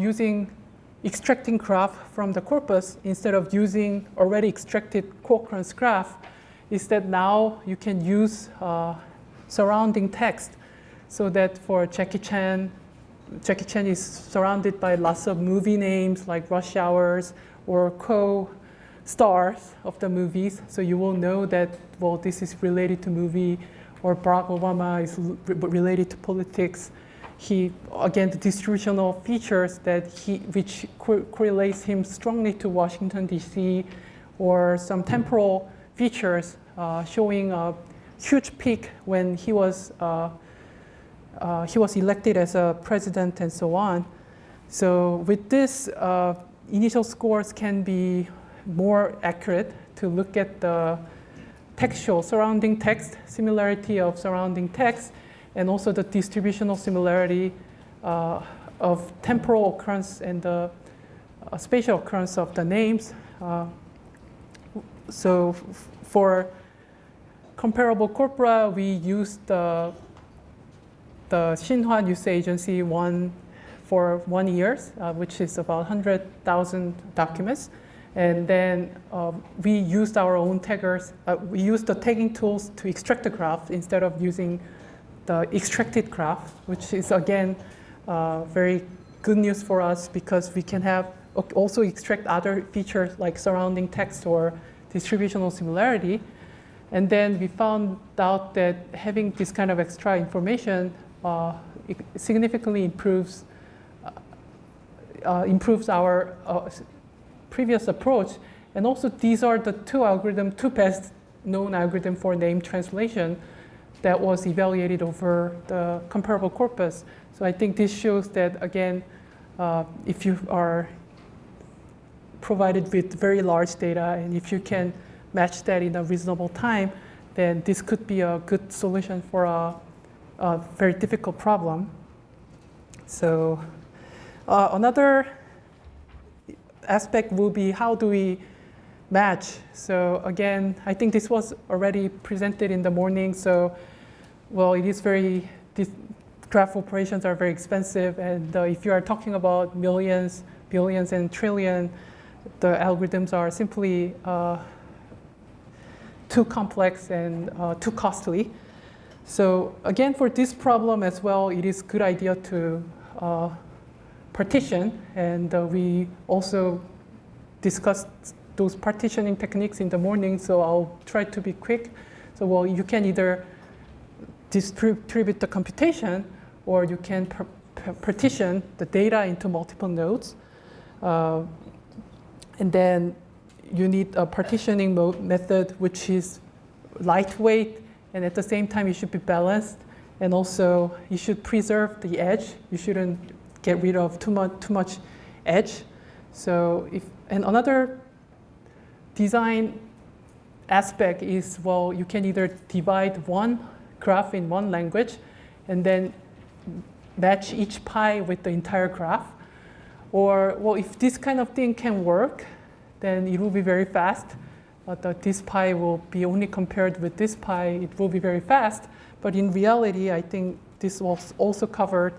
extracting graph from the corpus instead of using already extracted co-occurrence graph is that now you can use surrounding text, so that for Jackie Chan is surrounded by lots of movie names like rush hours or co-stars of the movies. So you will know that, well, this is related to movie, or Barack Obama is related to politics. Again, the distributional features which correlates him strongly to Washington, D.C., or some temporal features showing a huge peak when he was elected as a president and so on. So with this, initial scores can be more accurate to look at the textual surrounding text, similarity of surrounding text, and also the distributional similarity of temporal occurrence and the spatial occurrence of the names. So for comparable corpora, we used the Xinhua News Agency for 1 year, which is about 100,000 documents. And then we used our own taggers. We used the tagging tools to extract the graph instead of using the extracted graph, which is again very good news for us because we can have also extract other features like surrounding text or distributional similarity. And then we found out that having this kind of extra information it significantly improves our previous approach. And also these are the two best known algorithm for name translation that was evaluated over the comparable corpus. So I think this shows that, again, if you are provided with very large data and if you can match that in a reasonable time, then this could be a good solution for a very difficult problem. So another aspect will be how do we match. So again, I think this was already presented in the morning. So, well, it is very, these graph operations are very expensive. And if you are talking about millions, billions, and trillion, the algorithms are simply too complex and too costly. So again, for this problem as well, it is a good idea to partition. And we also discussed those partitioning techniques in the morning, so I'll try to be quick. So, well, you can either distribute the computation, or you can partition the data into multiple nodes. And then you need a partitioning method which is lightweight, and at the same time you should be balanced, and also you should preserve the edge. You shouldn't get rid of too much edge. So and another design aspect is, well, you can either divide one graph in one language and then match each pi with the entire graph. Or, well, if this kind of thing can work, then it will be very fast. But this pi will be only compared with this pi. It will be very fast. But in reality, I think this was also covered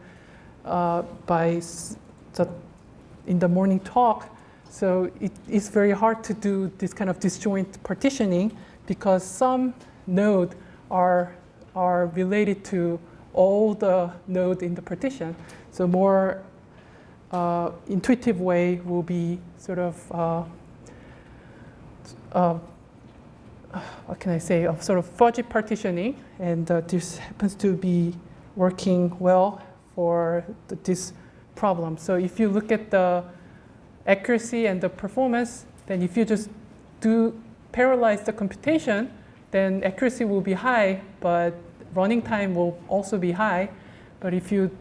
in the morning talk. So it is very hard to do this kind of disjoint partitioning because some nodes are related to all the nodes in the partition. So more intuitive way will be sort of, what can I say, of sort of fuzzy partitioning. And this happens to be working well for this problem. So if you look at the accuracy and the performance, then if you just do parallelize the computation, then accuracy will be high, but running time will also be high. But if you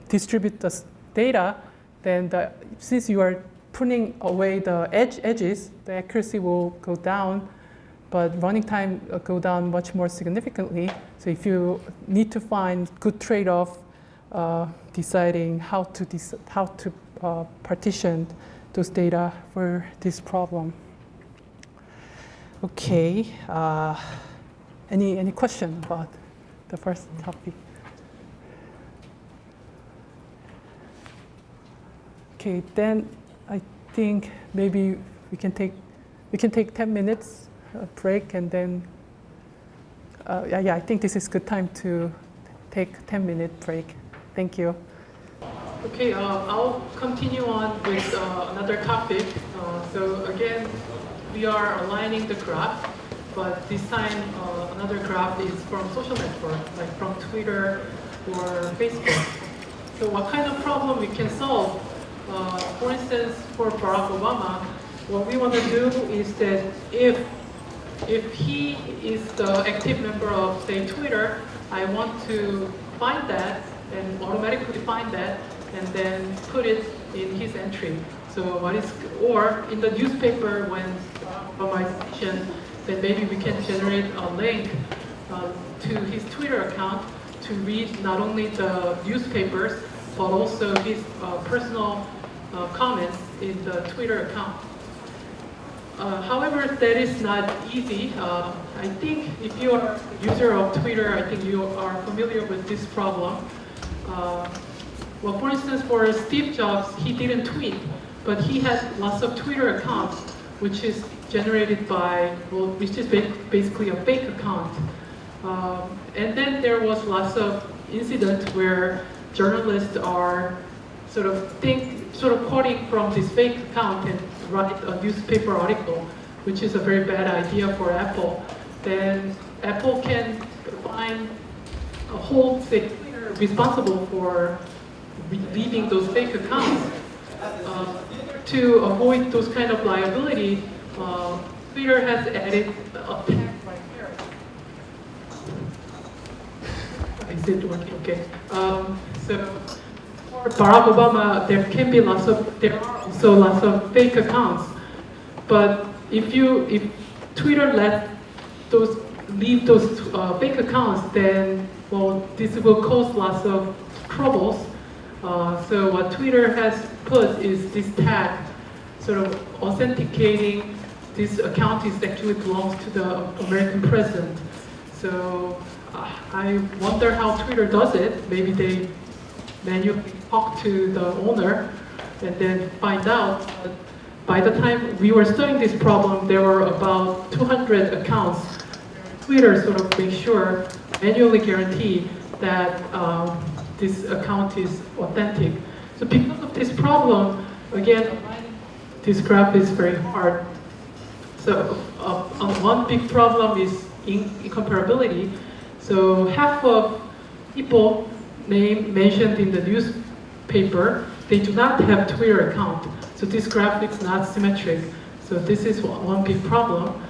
distribute the data, then since you are pruning away the edges, the accuracy will go down, but running time go down much more significantly. So if you need to find good trade-off, deciding how to partition those data for this problem. Okay, any question about the first topic? Okay, then I think maybe we can take 10 minutes break, and then yeah, I think this is good time to take 10-minute break. Thank you. Okay, I'll continue on with another topic. So again, we are aligning the graph, but this time another graph is from social network, like from Twitter or Facebook. So what kind of problem we can solve? For instance, for Barack Obama, what we want to do is that if he is the active member of, say, Twitter, I want to find that and automatically find that and then put it in his entry. So or in the newspaper when Obama is mentioned, then maybe we can generate a link to his Twitter account to read not only the newspapers, but also his personal comments in the Twitter account. However, that is not easy. I think if you are a user of Twitter, I think you are familiar with this problem. Well, for instance, for Steve Jobs, he didn't tweet, but he had lots of Twitter accounts, which is generated by, well, which is basically a fake account. And then there was lots of incidents where journalists are sort of quoting from this fake account and write a newspaper article, which is a very bad idea for Apple. Then Apple can find a whole Twitter responsible for leaving those fake accounts. To avoid those kind of liability, Twitter has added a tag right here. Is it working? Okay. So for Barack Obama, there are also lots of fake accounts. But if Twitter leave those fake accounts, then well, this will cause lots of troubles. So what Twitter has put is this tag, sort of authenticating this account actually belongs to the American president. So I wonder how Twitter does it. Maybe they manually talk to the owner and then find out. But by the time we were studying this problem, there were about 200 accounts. Twitter sort of makes sure, manually guarantee that this account is authentic. So because of this problem, again, this graph is very hard. So one big problem is incomparability. So half of people mentioned in the newspaper, they do not have Twitter account. So this graph is not symmetric. So this is one big problem.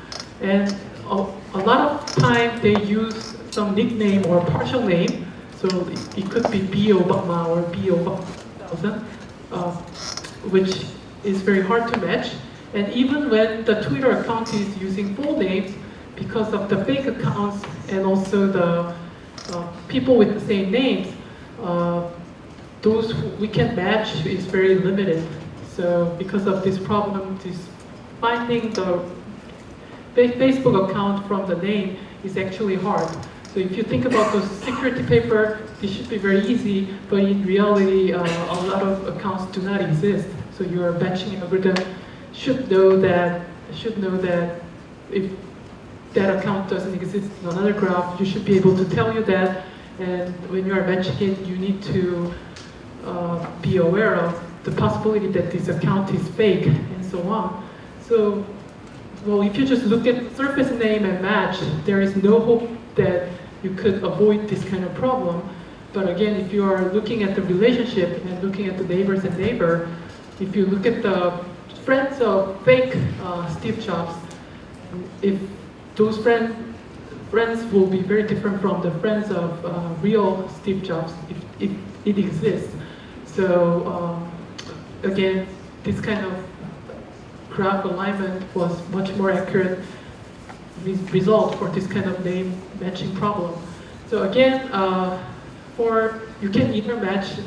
And a lot of time they use some nickname or partial name. So it could be B. Obama or B. Obama 2000, which is very hard to match. And even when the Twitter account is using full names, because of the fake accounts and also the people with the same names, those we can match is very limited. So because of this problem, finding the Facebook account from the name is actually hard. So if you think about the security paper, this should be very easy, but in reality, a lot of accounts do not exist. So your matching algorithm should know that if that account doesn't exist in another graph, you should be able to tell you that. And when you are matching it, you need to be aware of the possibility that this account is fake and so on. So, well, if you just look at the surface name and match, there is no hope that you could avoid this kind of problem. But again, if you are looking at the relationship and looking at the neighbors and neighbor, if you look at the friends of fake Steve Jobs, if those friends will be very different from the friends of real Steve Jobs, if it exists. So again, this kind of graph alignment was much more accurate result for this kind of name matching problem. So again, you can either match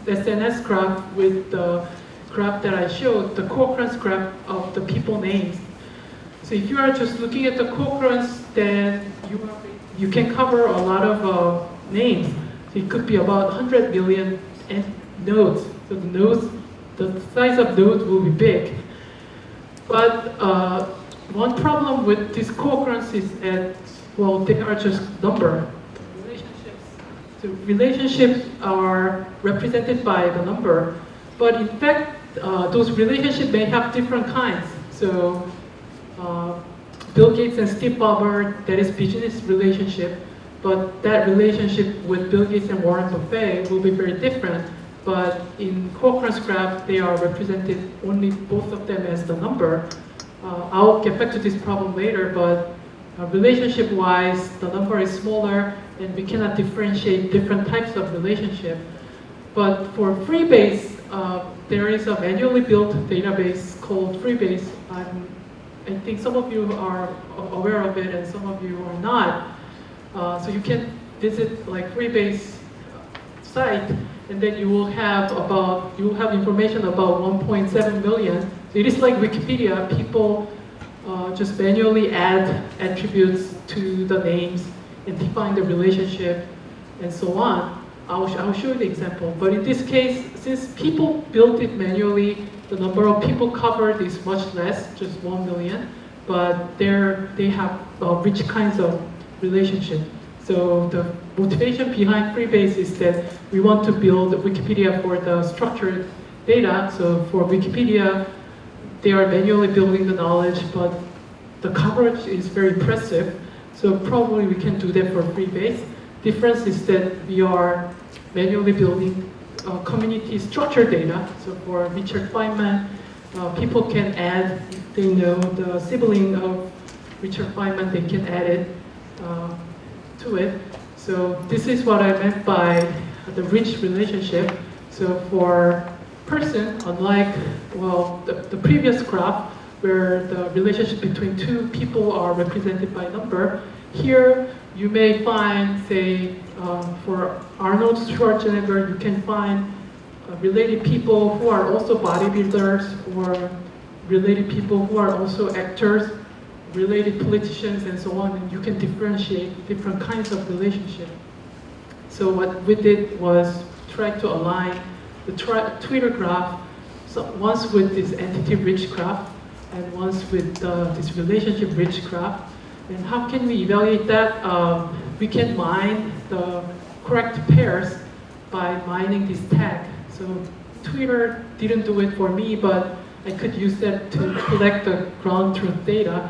SNS graph with the graph that I showed, the co-occurrence graph of the people names. So if you are just looking at the co-occurrence, then you can cover a lot of names. So it could be about 100 million nodes. So the size of nodes will be big. But one problem with this co-occurrence is that, well, they are just number relationships. So relationships are represented by the number, but in fact, those relationships may have different kinds. So Bill Gates and Steve Ballmer, that is business relationship, but that relationship with Bill Gates and Warren Buffett will be very different. But in co-occurrence graph, they are represented only both of them as the number. I'll get back to this problem later, but relationship-wise, the number is smaller, and we cannot differentiate different types of relationship. But for Freebase, there is a manually built database called Freebase. I think some of you are aware of it, and some of you are not. So you can visit like Freebase site, and then you will have information about 1.7 million. So it is like Wikipedia. People just manually add attributes to the names and define the relationship and so on. I'll show you the example. But in this case, since people built it manually, the number of people covered is much less, just 1 million. But they have rich kinds of relationship. So the motivation behind Freebase is that we want to build Wikipedia for the structured data. So for Wikipedia, they are manually building the knowledge, but the coverage is very impressive. So probably we can do that for Freebase. Difference is that we are manually building community structured data. So for Richard Feynman, people can add, if they know the sibling of Richard Feynman, they can add it to it. So this is what I meant by the rich relationship. So for person, unlike, well, the previous graph, where the relationship between two people are represented by number, here you may find, say, for Arnold Schwarzenegger, you can find related people who are also bodybuilders, or related people who are also actors, related politicians, and so on, and you can differentiate different kinds of relationship. So what we did was try to align the Twitter graph, so once with this entity-rich graph, and once with this relationship-rich graph. And how can we evaluate that? We can mine the correct pairs by mining this tag. So Twitter didn't do it for me, but I could use that to collect the ground truth data.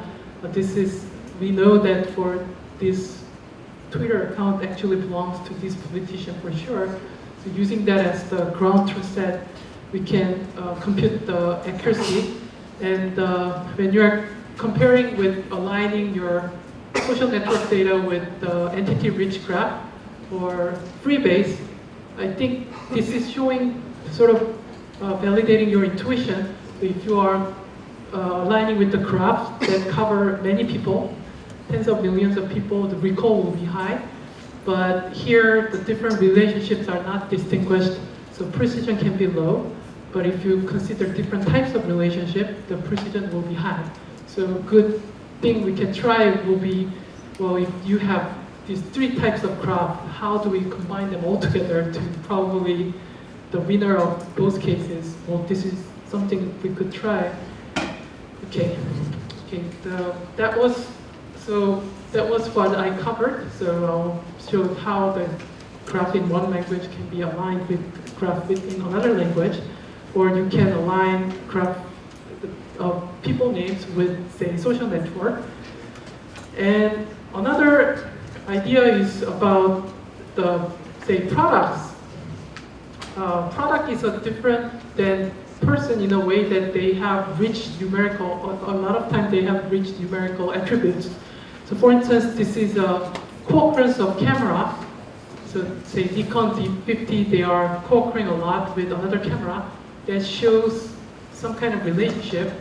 We know that for this Twitter account actually belongs to this politician for sure. So using that as the ground truth set, we can compute the accuracy. And when you're comparing with aligning your social network data with the entity-rich graph or Freebase, I think this is showing sort of validating your intuition. So if you are aligning with the graphs that cover many people, tens of millions of people, the recall will be high. But here, the different relationships are not distinguished, so precision can be low. But if you consider different types of relationship, the precision will be high. So a good thing we can try will be, well, if you have these three types of graph, how do we combine them all together to probably the winner of both cases? Well, this is something we could try. Okay, that was what I covered. So I'll show how the graph in one language can be aligned with graph in another language, or you can align graph of people names with, say, social network. And another idea is about the, say, products. Product is a different than person in a way that they have rich numerical, a lot of times they have rich numerical attributes. So for instance, this is a co-occurrence of camera. So say Nikon D50, they are co-occurring a lot with another camera that shows some kind of relationship.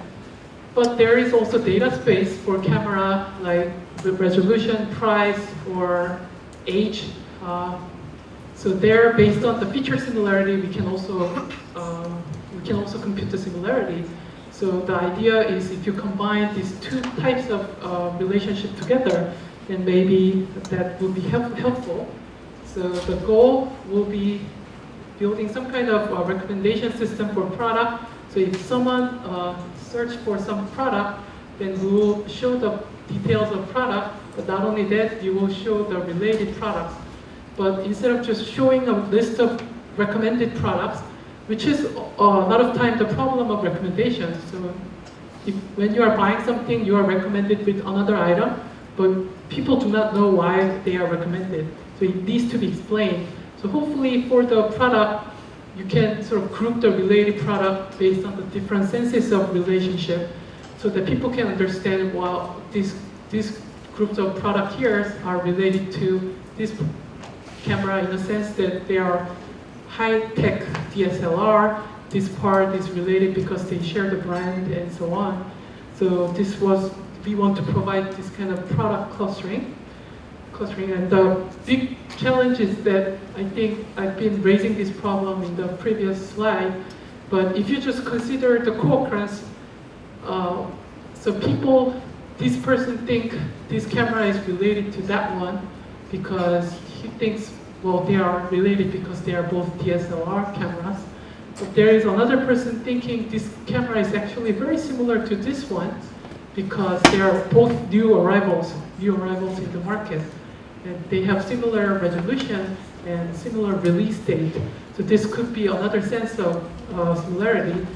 But there is also data space for camera, like the resolution, price, or age. So there, based on the feature similarity, we can also compute the similarity. So the idea is if you combine these two types of relationship together, then maybe that will be helpful. So the goal will be building some kind of recommendation system for product. So if someone search for some product, then we will show the details of product, but not only that, you will show the related products. But instead of just showing a list of recommended products, which is a lot of time the problem of recommendations. So when you are buying something, you are recommended with another item, but people do not know why they are recommended. So it needs to be explained. So hopefully for the product, you can sort of group the related product based on the different senses of relationship, so that people can understand, well, these groups of product here are related to this camera in the sense that they are high-tech DSLR. This part is related because they share the brand and so on. So we want to provide this kind of product clustering. And the big challenge is that I think I've been raising this problem in the previous slide, but if you just consider the co-occurrence, so this person think this camera is related to that one because he thinks well, they are related because they are both DSLR cameras. But there is another person thinking this camera is actually very similar to this one because they are both new arrivals in the market. And they have similar resolution and similar release date. So this could be another sense of similarity.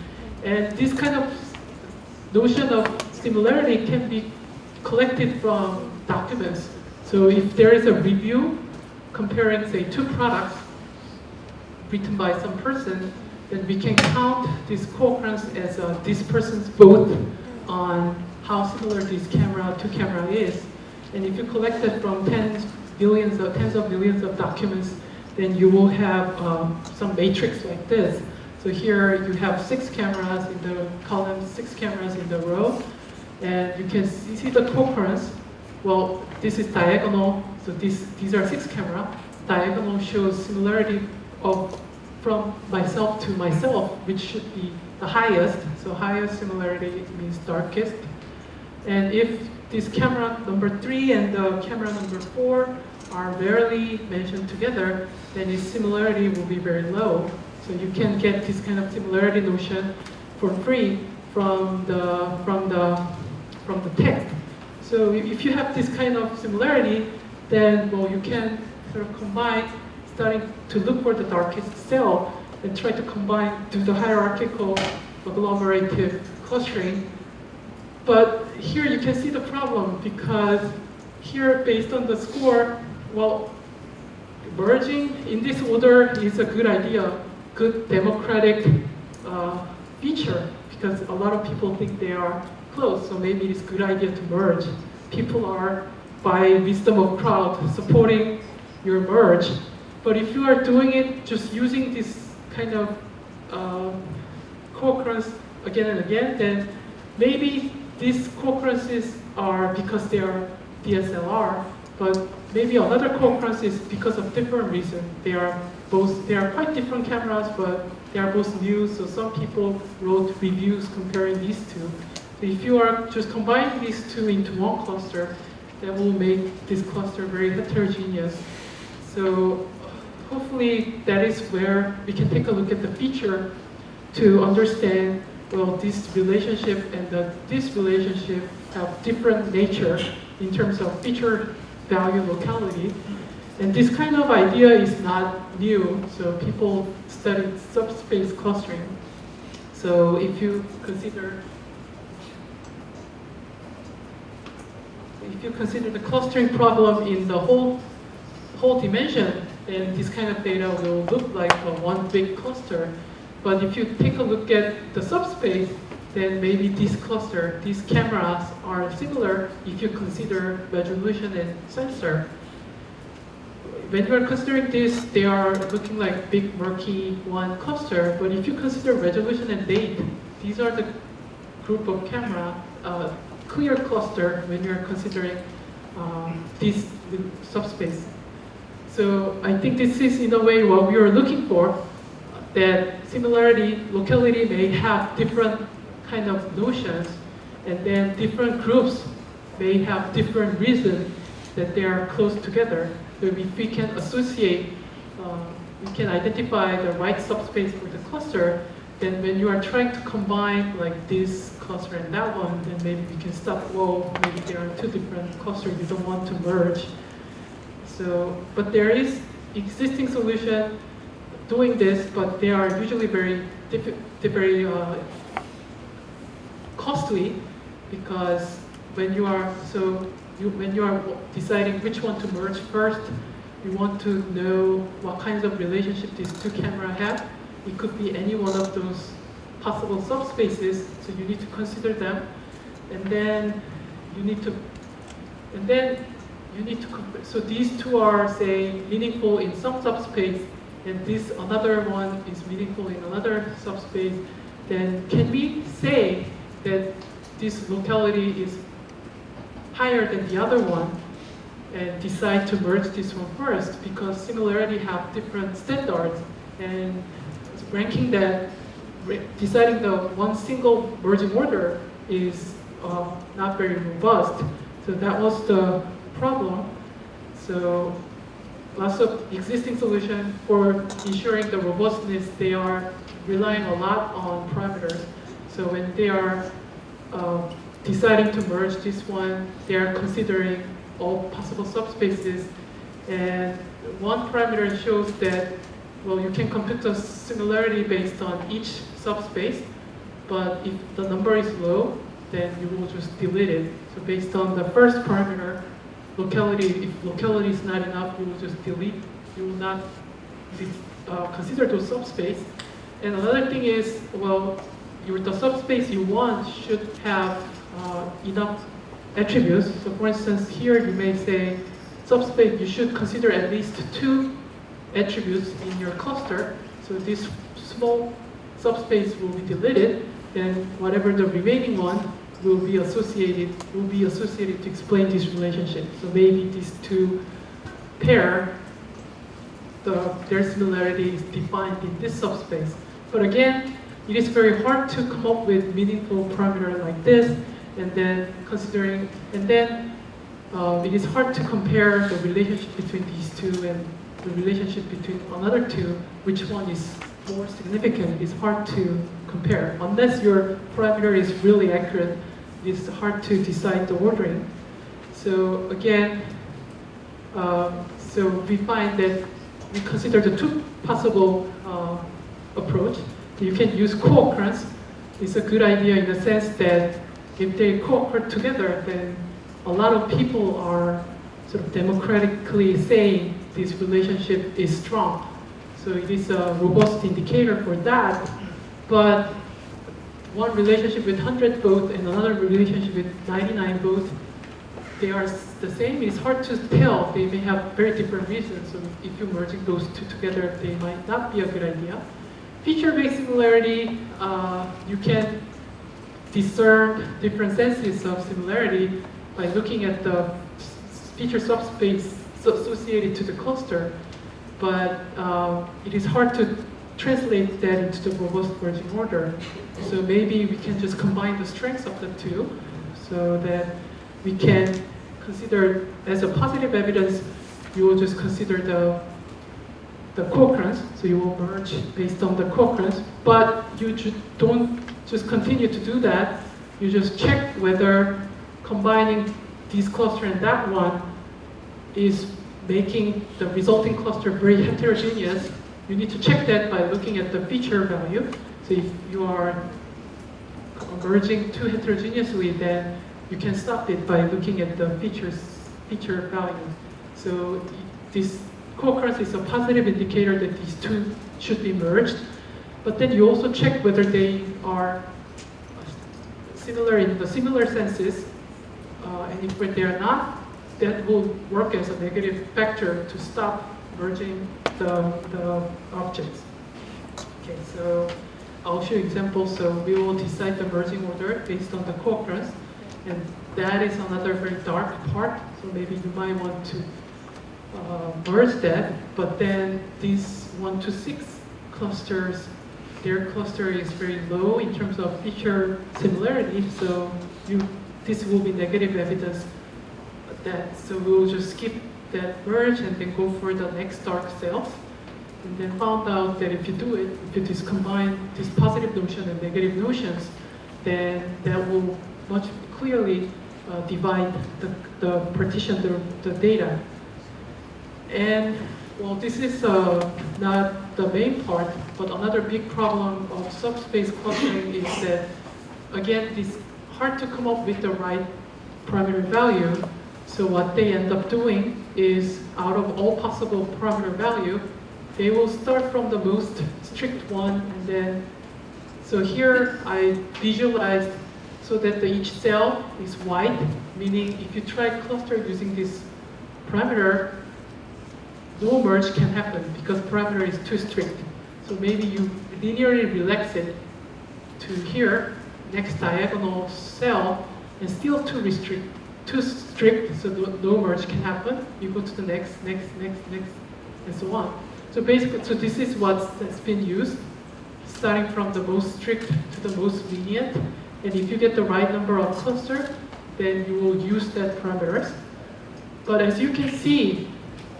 And this kind of notion of similarity can be collected from documents. So if there is a review comparing, say, two products written by some person, then we can count this co-occurrence as this person's vote on how similar this two camera is. And if you collect it from tens of millions of documents, then you will have some matrix like this. So here you have 6 cameras in the column, 6 cameras in the row, and you can see the co-occurrence. Well, this is diagonal, so these are 6 cameras. Diagonal shows similarity from myself to myself, which should be the highest. So highest similarity means darkest. And if this camera number 3 and the camera number 4 are rarely mentioned together, then its similarity will be very low. So you can get this kind of similarity notion for free from the text. So if you have this kind of similarity, then well, you can sort of combine, starting to look for the darkest cell and try to combine, do the hierarchical agglomerative clustering. But here you can see the problem because here, based on the score, well, merging in this order is a good idea, good democratic feature, because a lot of people think they are close, so maybe it's a good idea to merge. People are, by wisdom of crowd, supporting your merge. But if you are doing it just using this kind of co-occurrence again and again, then maybe these co-occurrences are because they are DSLR, but maybe another co-occurrence is because of different reason. They are quite different cameras, but they are both new, so some people wrote reviews comparing these two. So if you are just combining these two into one cluster, that will make this cluster very heterogeneous. So hopefully that is where we can take a look at the feature to understand, well, this relationship and this relationship have different nature in terms of feature value locality. And this kind of idea is not new, so people studied subspace clustering. So if you consider the clustering problem in the whole dimension, then this kind of data will look like one big cluster. But if you take a look at the subspace, then maybe this cluster, these cameras are similar if you consider resolution and sensor. When you are considering this, they are looking like big murky one cluster, but if you consider resolution and date, these are the group of camera, clear cluster when you are considering this subspace. So I think this is in a way what we are looking for, that similarity, locality may have different kind of notions, and then different groups may have different reasons that they are close together. So if we can associate, we can identify the right subspace for the cluster, then when you are trying to combine like this cluster and that one, then maybe we can stop, whoa, maybe there are two different clusters you don't want to merge. So, but there is existing solution doing this, but they are usually very costly, because when you are deciding which one to merge first, you want to know what kinds of relationship these two cameras have. It could be any one of those possible subspaces, so you need to consider them, and then you need to so these two are, say, meaningful in some subspace, and this another one is meaningful in another subspace. Then can we say that this locality is higher than the other one, and decide to merge this one first, because similarity have different standards, and ranking that, deciding the one single merging order is not very robust. So that was the problem. So lots of existing solutions for ensuring the robustness. They are relying a lot on parameters. So when they are deciding to merge this one, they are considering all possible subspaces. And one parameter shows that, well, you can compute the similarity based on each subspace, but if the number is low, then you will just delete it. So based on the first parameter, locality, if locality is not enough, you will just delete. You will not consider those subspace. And another thing is, well, the subspace you want should have enough attributes. So for instance, here you may say, subspace, you should consider at least 2 attributes in your cluster. So this small subspace will be deleted, and whatever the remaining one will be associated to explain this relationship. So maybe these 2 pair, their similarity is defined in this subspace. But again, it is very hard to come up with meaningful parameter like this, and then it is hard to compare the relationship between these 2 and the relationship between another 2, which one is more significant. It's hard to compare. Unless your parameter is really accurate, it's hard to decide the ordering. So again, so we find that we consider the 2 possible approach. You can use co-occurrence. It's a good idea in the sense that if they co-occur together, then a lot of people are sort of democratically saying this relationship is strong. So it is a robust indicator for that. But one relationship with 100 both and another relationship with 99 both, they are the same. It's hard to tell. They may have very different reasons. So if you're merging those 2 together, they might not be a good idea. Feature-based similarity, you can discern different senses of similarity by looking at the feature subspace associated to the cluster, but it is hard to translate that into the robust merging order. So maybe we can just combine the strengths of the 2 so that we can consider as a positive evidence, you will just consider the co-occurrence, so you will merge based on the co-occurrence, but you don't just continue to do that. You just check whether combining this cluster and that one is making the resulting cluster very heterogeneous. You need to check that by looking at the feature value. So if you are merging too heterogeneously, then you can stop it by looking at the feature value. So this co-occurrence is a positive indicator that these 2 should be merged. But then you also check whether they are similar in the similar senses. And if they are not, that will work as a negative factor to stop merging the objects. Okay, so I'll show you examples. So we will decide the merging order based on the co-occurrence. And that is another very dark part. So maybe you might want to merge that. But then these 1 to 6 clusters, their cluster is very low in terms of feature similarity. So this will be negative evidence of that. So we'll just skip that merge and then go for the next dark cells. And then found out that if you do it, if you just combine this positive notion and negative notions, then that will much clearly divide the partition, the data. And well, this is not the main part, but another big problem of subspace clustering is that, again, it's hard to come up with the right parameter value. So what they end up doing is, out of all possible parameter value, they will start from the most strict one, and then, so here I visualized so that each cell is white, meaning if you try cluster using this parameter, no merge can happen because parameter is too strict. So maybe you linearly relax it to here, next diagonal cell, and still too strict, so no merge can happen. You go to the next, and so on. So basically, so this is what's been used, starting from the most strict to the most lenient. And if you get the right number of cluster, then you will use that parameters. But as you can see,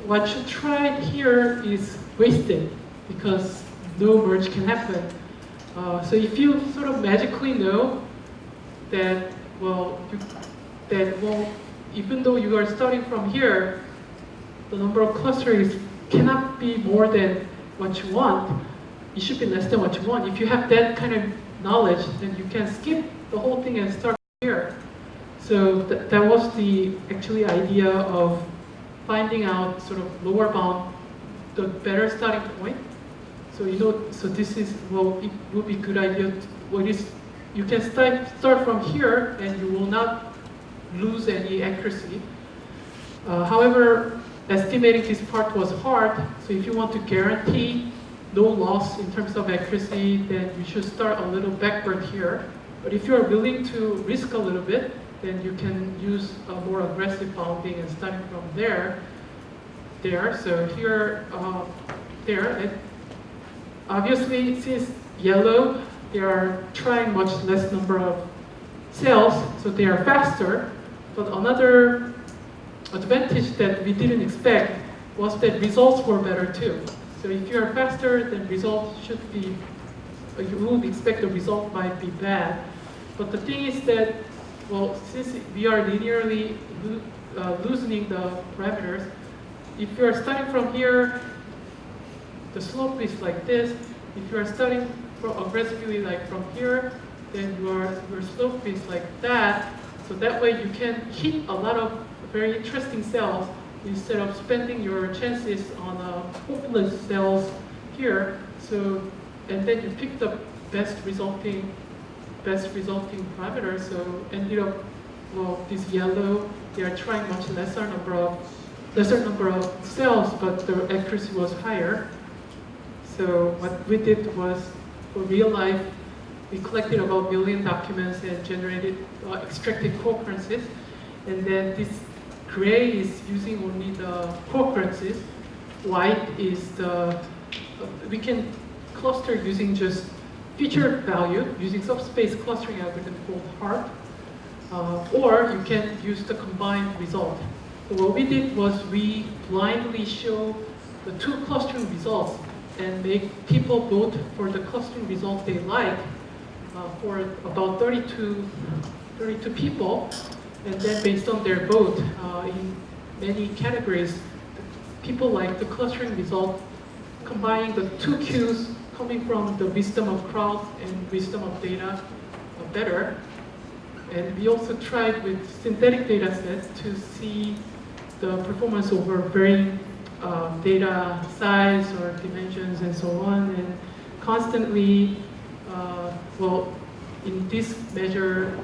what you tried here is wasted because no merge can happen. So if you sort of magically know that, even though you are starting from here, the number of clusters cannot be more than what you want. It should be less than what you want. If you have that kind of knowledge, then you can skip the whole thing and start here. So that was the actually idea of finding out sort of lower bound, the better starting point. So so this is, it would be a good idea. You can start from here and you will not lose any accuracy. However, estimating this part was hard. So if you want to guarantee no loss in terms of accuracy, then you should start a little backward here. But if you are willing to risk a little bit, then you can use a more aggressive bounding and starting from there. So here, there. And obviously, since yellow, they are trying much less number of cells, so they are faster. But another advantage that we didn't expect was that results were better too. So if you are faster, then results should be, you would expect the result might be bad. But the thing is that, since we are linearly loosening the parameters, if you are starting from here, the slope is like this. If you are starting aggressively like from here, then your slope is like that. So that way you can hit a lot of very interesting cells instead of spending your chances on hopeless cells here. So, and then you pick the best resulting parameter. So ended up, this yellow, they are trying much lesser number of cells, but the accuracy was higher. So what we did was, for real life, we collected about 1 million documents and generated, extracted co-occurrences. And then this gray is using only the co-occurrences. White is we can cluster using just feature value, using subspace clustering algorithm called HARP. Or you can use the combined result. So what we did was we blindly show the two clustering results and make people vote for the clustering result they like for about 32 people. And then based on their vote, in many categories, people like the clustering result, combining the two cues coming from the wisdom of crowd and wisdom of data better. And we also tried with synthetic data sets to see the performance over varying data size or dimensions and so on. And constantly, in this measure,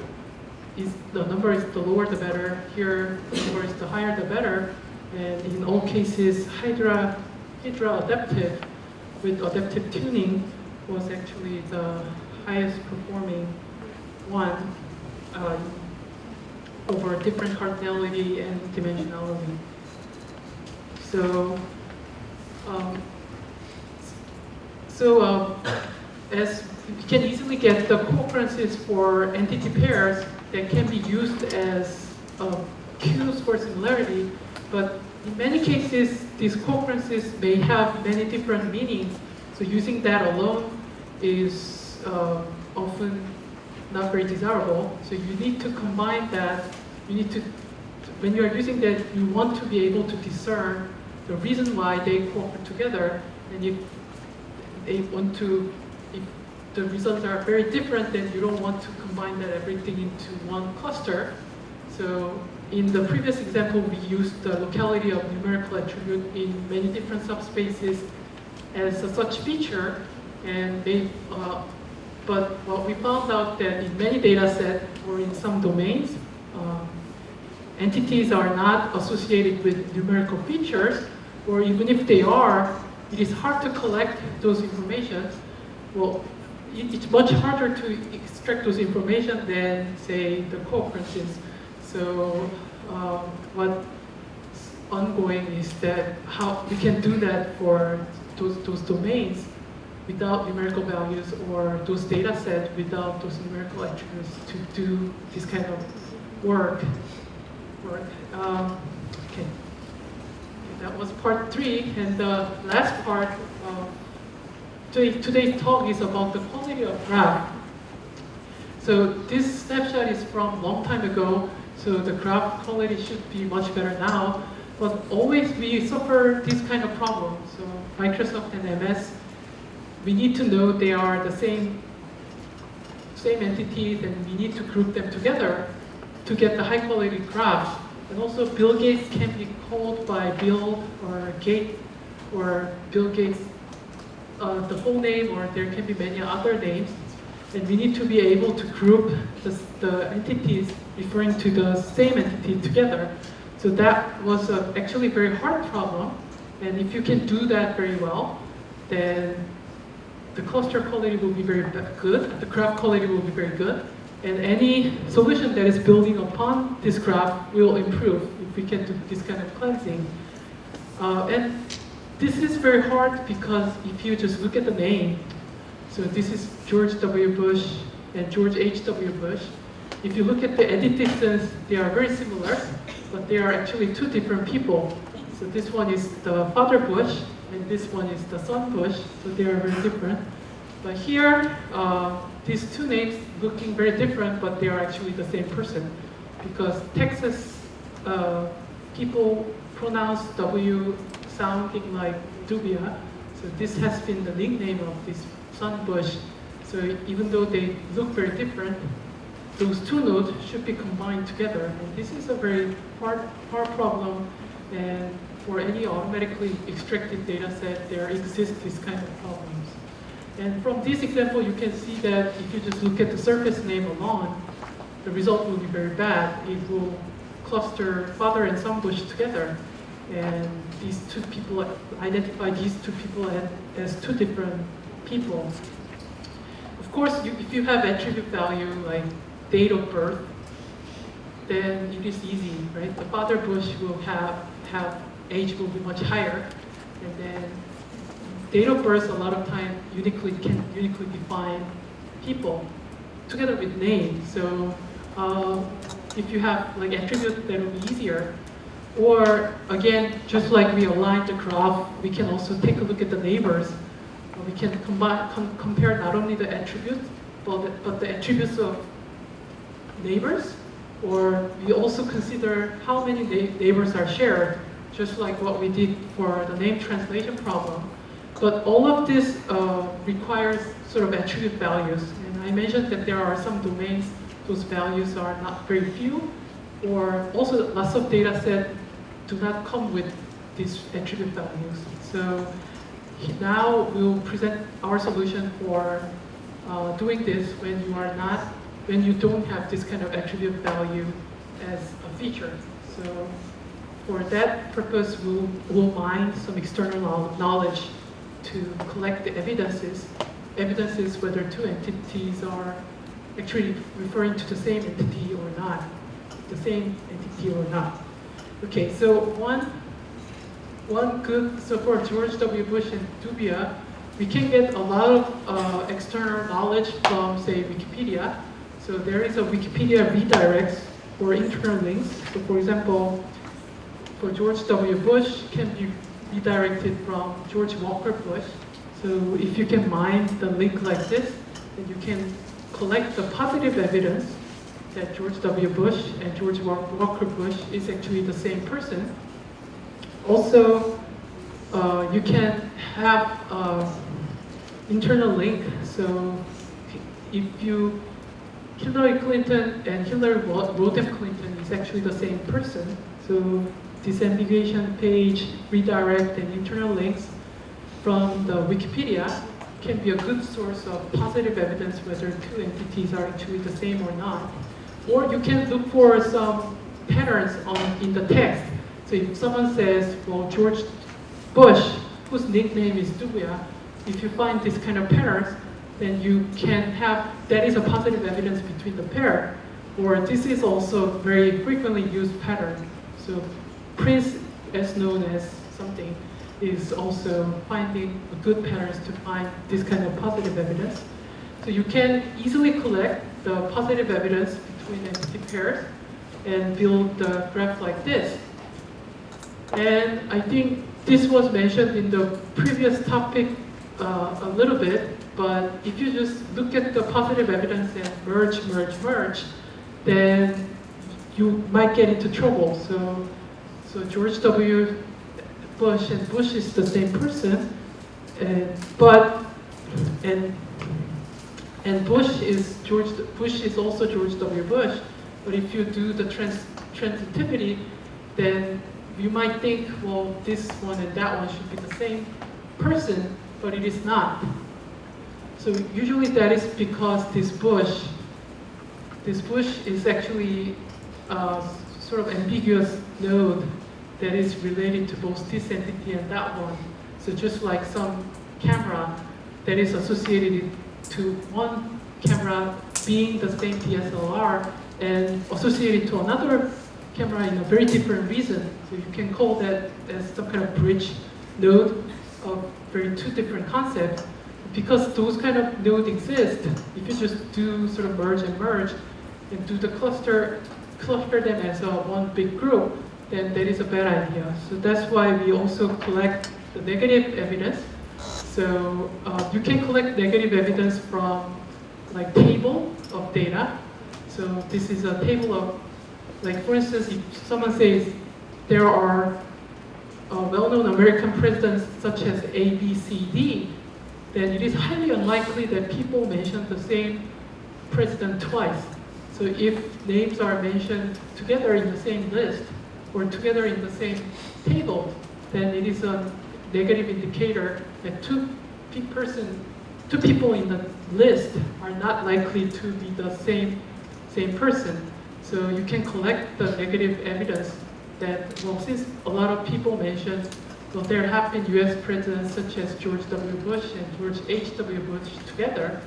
the number is the lower the better. Here, the number is the higher the better. And in all cases, Hydra adaptive with adaptive tuning was actually the highest performing one over different cardinality and dimensionality. So, as we can easily get the co-occurrences for entity pairs that can be used as cues for similarity, but in many cases, these co-occurrences may have many different meanings. So using that alone is often not very desirable. So you need to combine that. You need to, when you are using that, you want to be able to discern the reason why they co-occur together. And if they want to, if the results are very different, then you don't want to combine that everything into one cluster. So in the previous example, we used the locality of numerical attribute in many different subspaces as such feature, and but what we found out that in many data sets or in some domains, entities are not associated with numerical features, or even if they are, it is hard to collect those information. Well, it's much harder to extract those information than, say, the co-occurrences. So what's ongoing is that how we can do that for those domains without numerical values, or those data sets without those numerical attributes to do this kind of work. Okay. that was part 3, and the last part of today's talk is about the quality of graph. So this snapshot is from a long time ago, so the graph quality should be much better now, but always we suffer this kind of problem. So Microsoft and MS, we need to know they are the same entities, and we need to group them together to get the high quality graph. And also Bill Gates can be called by Bill or Gate or Bill Gates, the whole name, or there can be many other names. And we need to be able to group the entities referring to the same entity together. So that was actually a very hard problem. And if you can do that very well, then the cluster quality will be very good, the graph quality will be very good, and any solution that is building upon this graph will improve if we can do this kind of cleansing. And this is very hard because if you just look at the name, so this is George W. Bush and George H.W. Bush. If you look at the edit distance, they are very similar, but they are actually two different people. So this one is the father Bush, and this one is the son Bush, so they are very different. But here, these two names looking very different, but they are actually the same person, because Texas people pronounce W sounding like Dubia, so this has been the nickname of this son Bush. So even though they look very different, those two nodes should be combined together, and this is a very hard problem. And for any automatically extracted data set, there exist these kind of problems. And from this example, you can see that if you just look at the surface name alone, the result will be very bad. It will cluster father and son Bush together. And these two people identify these two people as two different people. Of course, if you have attribute value like date of birth, then it is easy, right? The father Bush will have age will be much higher, and then date of birth a lot of time can uniquely define people together with name. So if you have like attributes, that will be easier. Or again, just like we align the graph, we can also take a look at the neighbors. We can compare not only the attributes, but the attributes of neighbors. Or we also consider how many neighbors are shared, just like what we did for the name translation problem. But all of this requires sort of attribute values. And I mentioned that there are some domains, those values are not very few, or also lots of data sets do not come with these attribute values. So now we'll present our solution for doing this when you don't have this kind of attribute value as a feature. So for that purpose, we'll mine some external knowledge to collect the evidences whether two entities are actually referring to the same entity or not. Okay, so so for George W. Bush and Dubia, we can get a lot of external knowledge from, say, Wikipedia. So there is a Wikipedia redirects for internal links. So for example, for George W. Bush can be redirected from George Walker Bush. So if you can mine the link like this, then you can collect the positive evidence that George W. Bush and George Walker Bush is actually the same person. Also, you can have internal link. So if Hillary Clinton and Hillary Rodham Clinton is actually the same person. So disambiguation page, redirect, and internal links from the Wikipedia can be a good source of positive evidence whether two entities are actually the same or not. Or you can look for some patterns in the text. So if someone says, well, George Bush, whose nickname is Dubia, if you find this kind of patterns, then you can have, that is a positive evidence between the pair. Or this is also very frequently used pattern. So Prince, as known as something, is also finding good patterns to find this kind of positive evidence. So you can easily collect the positive evidence between entity pairs and build the graph like this. And I think this was mentioned in the previous topic a little bit, but if you just look at the positive evidence and merge, then you might get into trouble. So George W. Bush and Bush is the same person, and Bush is also George W. Bush. But if you do the transitivity, then you might think, well, this one and that one should be the same person, but it is not. So usually that is because this bush is actually a sort of ambiguous node that is related to both this entity and that one. So just like some camera that is associated to one camera being the same DSLR and associated to another camera in a very different reason. So you can call that as some kind of bridge node of two different concepts. Because those kind of nodes exist, if you just do sort of merge and do the cluster them as one big group, then that is a bad idea. So that's why we also collect the negative evidence. So you can collect negative evidence from like table of data. So this is a table of, like for instance, if someone says there are well-known American presidents such as A, B, C, D, then it is highly unlikely that people mention the same president twice. So if names are mentioned together in the same list or together in the same table, then it is a negative indicator that two people in the list are not likely to be the same person. So you can collect the negative evidence that, well, since a lot of people mentioned, well, there have been US presidents such as George W. Bush and George H.W. Bush together.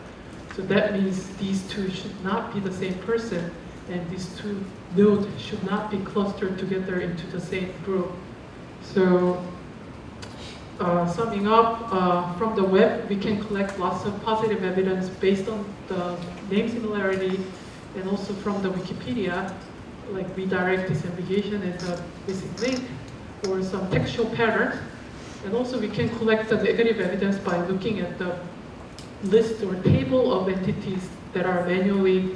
So that means these two should not be the same person, and these two nodes should not be clustered together into the same group. So summing up, from the web, we can collect lots of positive evidence based on the name similarity, and also from the Wikipedia, like redirect disambiguation as a basic link, or some textual patterns. And also we can collect the negative evidence by looking at the list or table of entities that are manually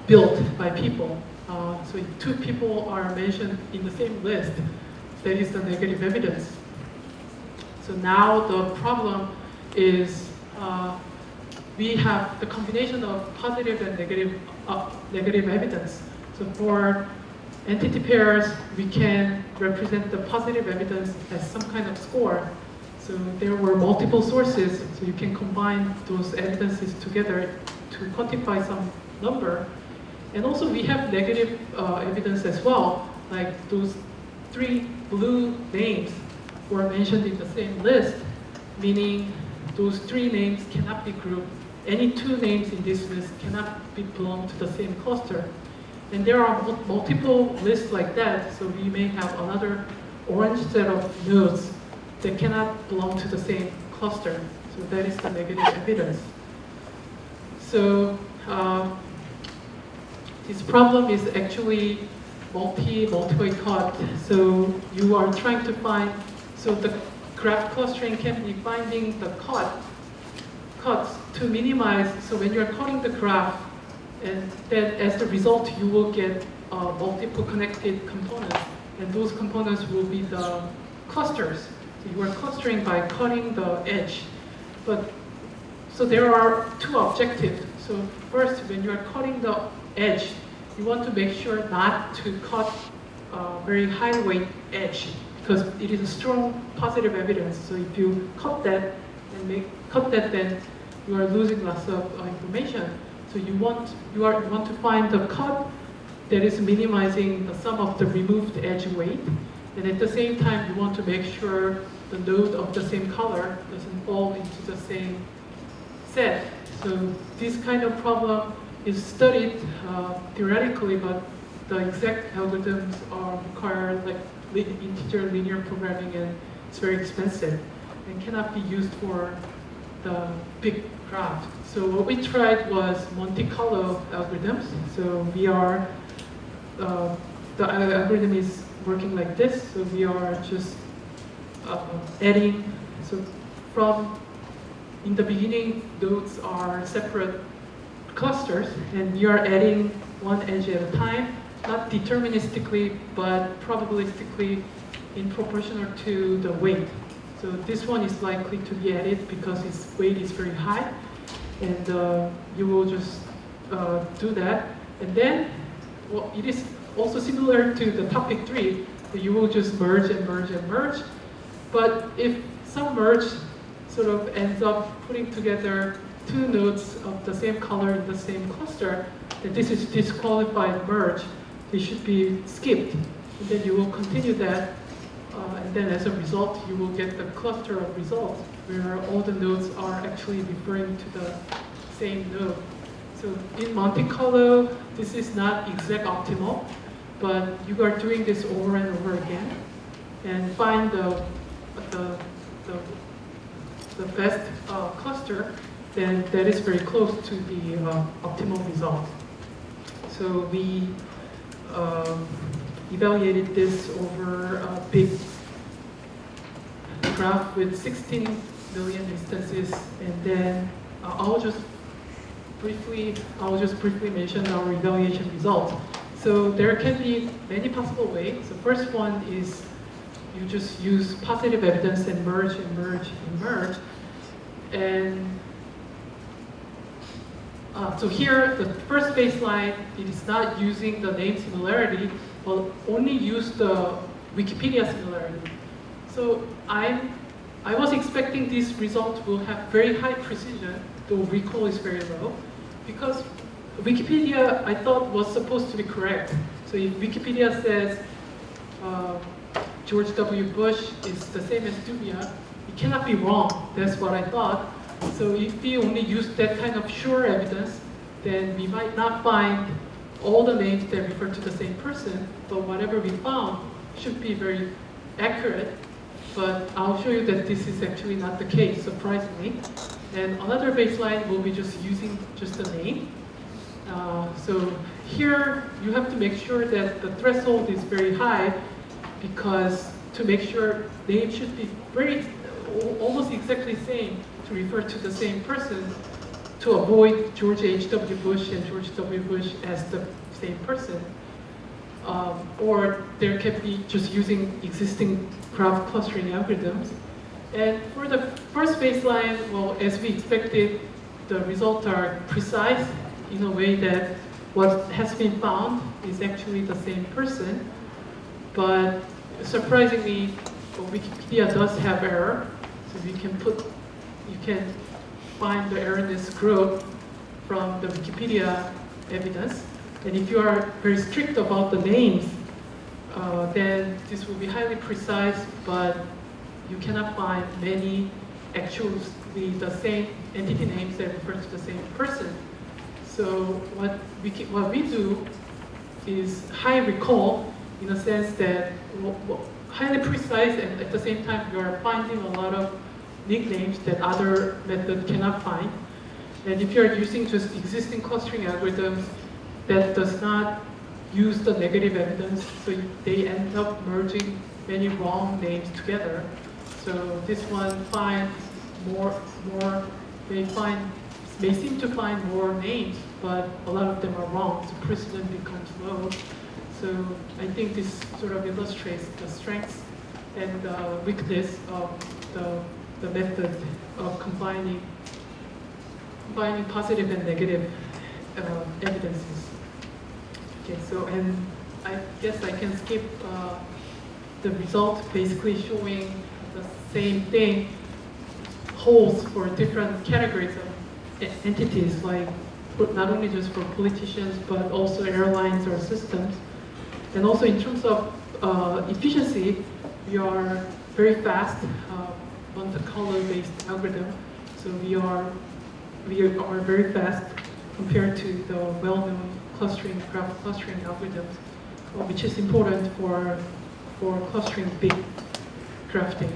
built by people. So if two people are mentioned in the same list, that is the negative evidence. So now the problem is we have the combination of positive and negative evidence. So for entity pairs, we can represent the positive evidence as some kind of score. So there were multiple sources, so you can combine those evidences together to quantify some number. And also we have negative evidence as well, like those 3 blue names were mentioned in the same list, meaning those 3 names cannot be grouped. Any 2 names in this list cannot belong to the same cluster. And there are multiple lists like that, so we may have another orange set of nodes that cannot belong to the same cluster. So that is the negative evidence. So this problem is actually multi-way cut. So you are trying to find, so the graph clustering can be finding the cuts to minimize, so when you're cutting the graph, and then as the result you will get multiple connected components, and those components will be the clusters. So you are clustering by cutting the edge. But so there are 2 objectives. So first, when you are cutting the edge, you want to make sure not to cut a very high weight edge, because it is a strong positive evidence. So if you cut that, then you are losing lots of information. So you want to find the cut that is minimizing the sum of the removed edge weight, and at the same time you want to make sure the node of the same color doesn't fall into the same set. So this kind of problem is studied theoretically, but the exact algorithms are required like integer linear programming, and it's very expensive and cannot be used for the big graph. So what we tried was Monte Carlo algorithms. So the algorithm is working like this. So we are just adding, so from in the beginning, nodes are separate clusters, and we are adding one edge at a time, not deterministically, but probabilistically in proportional to the weight. So this one is likely to be added because its weight is very high, and you will just do that. And then, well, it is also similar to the topic 3, that you will just merge and merge and merge. But if some merge sort of ends up putting together 2 nodes of the same color in the same cluster, then this is disqualified merge. They should be skipped. And then you will continue that, and then as a result, you will get the cluster of results where all the nodes are actually referring to the same node. So in Monte Carlo, this is not exact optimal, but you are doing this over and over again and find the best cluster, then that is very close to the optimal result. So we evaluated this over a big graph with 16 million instances, and then I'll just briefly mention our evaluation results. So there can be many possible ways. The first one is you just use positive evidence and merge and merge and merge. And so here, the first baseline, it is not using the name similarity, but only use the Wikipedia similarity. So I was expecting this result will have very high precision, though recall is very low, because Wikipedia, I thought, was supposed to be correct. So if Wikipedia says George W. Bush is the same as Dubia, it cannot be wrong. That's what I thought. So if we only use that kind of sure evidence, then we might not find all the names that refer to the same person, but whatever we found should be very accurate. But I'll show you that this is actually not the case, surprisingly. And another baseline will be just using just the name. So here you have to make sure that the threshold is very high, because to make sure name should be almost exactly same to refer to the same person, to avoid George H.W. Bush and George W. Bush as the same person. Or there can be just using existing graph clustering algorithms. And for the first baseline, well, as we expected, the results are precise in a way that what has been found is actually the same person. But surprisingly, Wikipedia does have error. So you can find the erroneous group from the Wikipedia evidence. And if you are very strict about the names, then this will be highly precise, but you cannot find many actually the same entity names that refer to the same person. So what we do is high recall, in a sense that highly precise, and at the same time you are finding a lot of nicknames that other method cannot find. And if you are using just existing clustering algorithms that does not use the negative evidence, so they end up merging many wrong names together. So this one finds may seem to find more names, but a lot of them are wrong, so precision becomes low. So I think this sort of illustrates the strengths and the weakness of the method of combining positive and negative evidences. Okay, so, and I guess I can skip the result, basically showing the same thing holds for different categories of entities, like not only just for politicians, but also airlines or systems. And also in terms of efficiency, we are very fast, Monte Carlo-based algorithm. So we are very fast compared to the well-known graph clustering algorithms, which is important for clustering big graph data.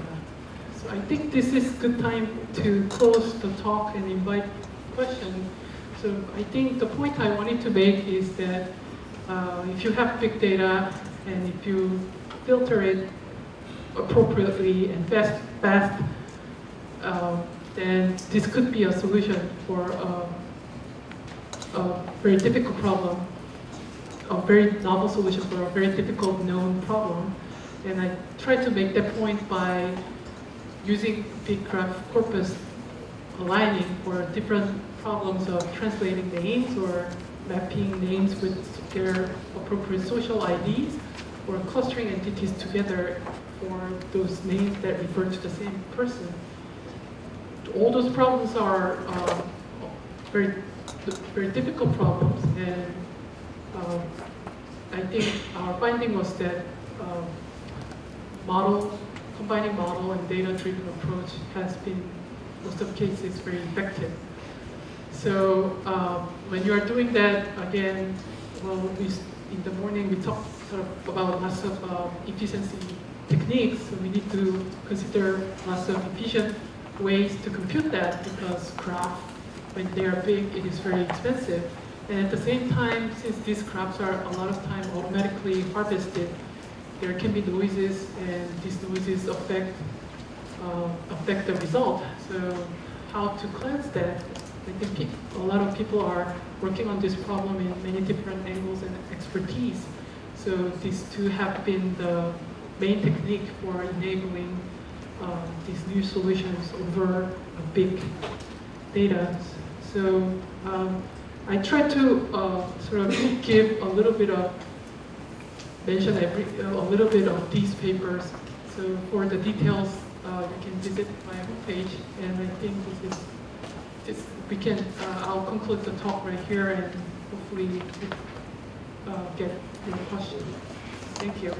So I think this is good time to close the talk and invite questions. So I think the point I wanted to make is that if you have big data and if you filter it appropriately and fast, then this could be a solution for a very difficult problem, a very novel solution for a very difficult known problem. And I try to make that point by using big graph corpus aligning for different problems of translating names or mapping names with their appropriate social IDs or clustering entities together for those names that refer to the same person. All those problems are very difficult problems, and I think our finding was that combining model and data-driven approach has been, most of cases, very effective. So when you are doing that, again, well, in the morning we talked sort of about lots of efficiency techniques, so we need to consider lots of efficient ways to compute that, because graph, when they are big, it is very expensive. And at the same time, since these graphs are a lot of time automatically harvested, there can be noises, and these noises affect the result. So how to cleanse that? I think a lot of people are working on this problem in many different angles and expertise. So these two have been the main technique for enabling these new solutions over big data. So I try to sort of give a little bit of mention a little bit of these papers. So for the details, you can visit my homepage, and I think we can. I'll conclude the talk right here, and hopefully get your questions. Thank you.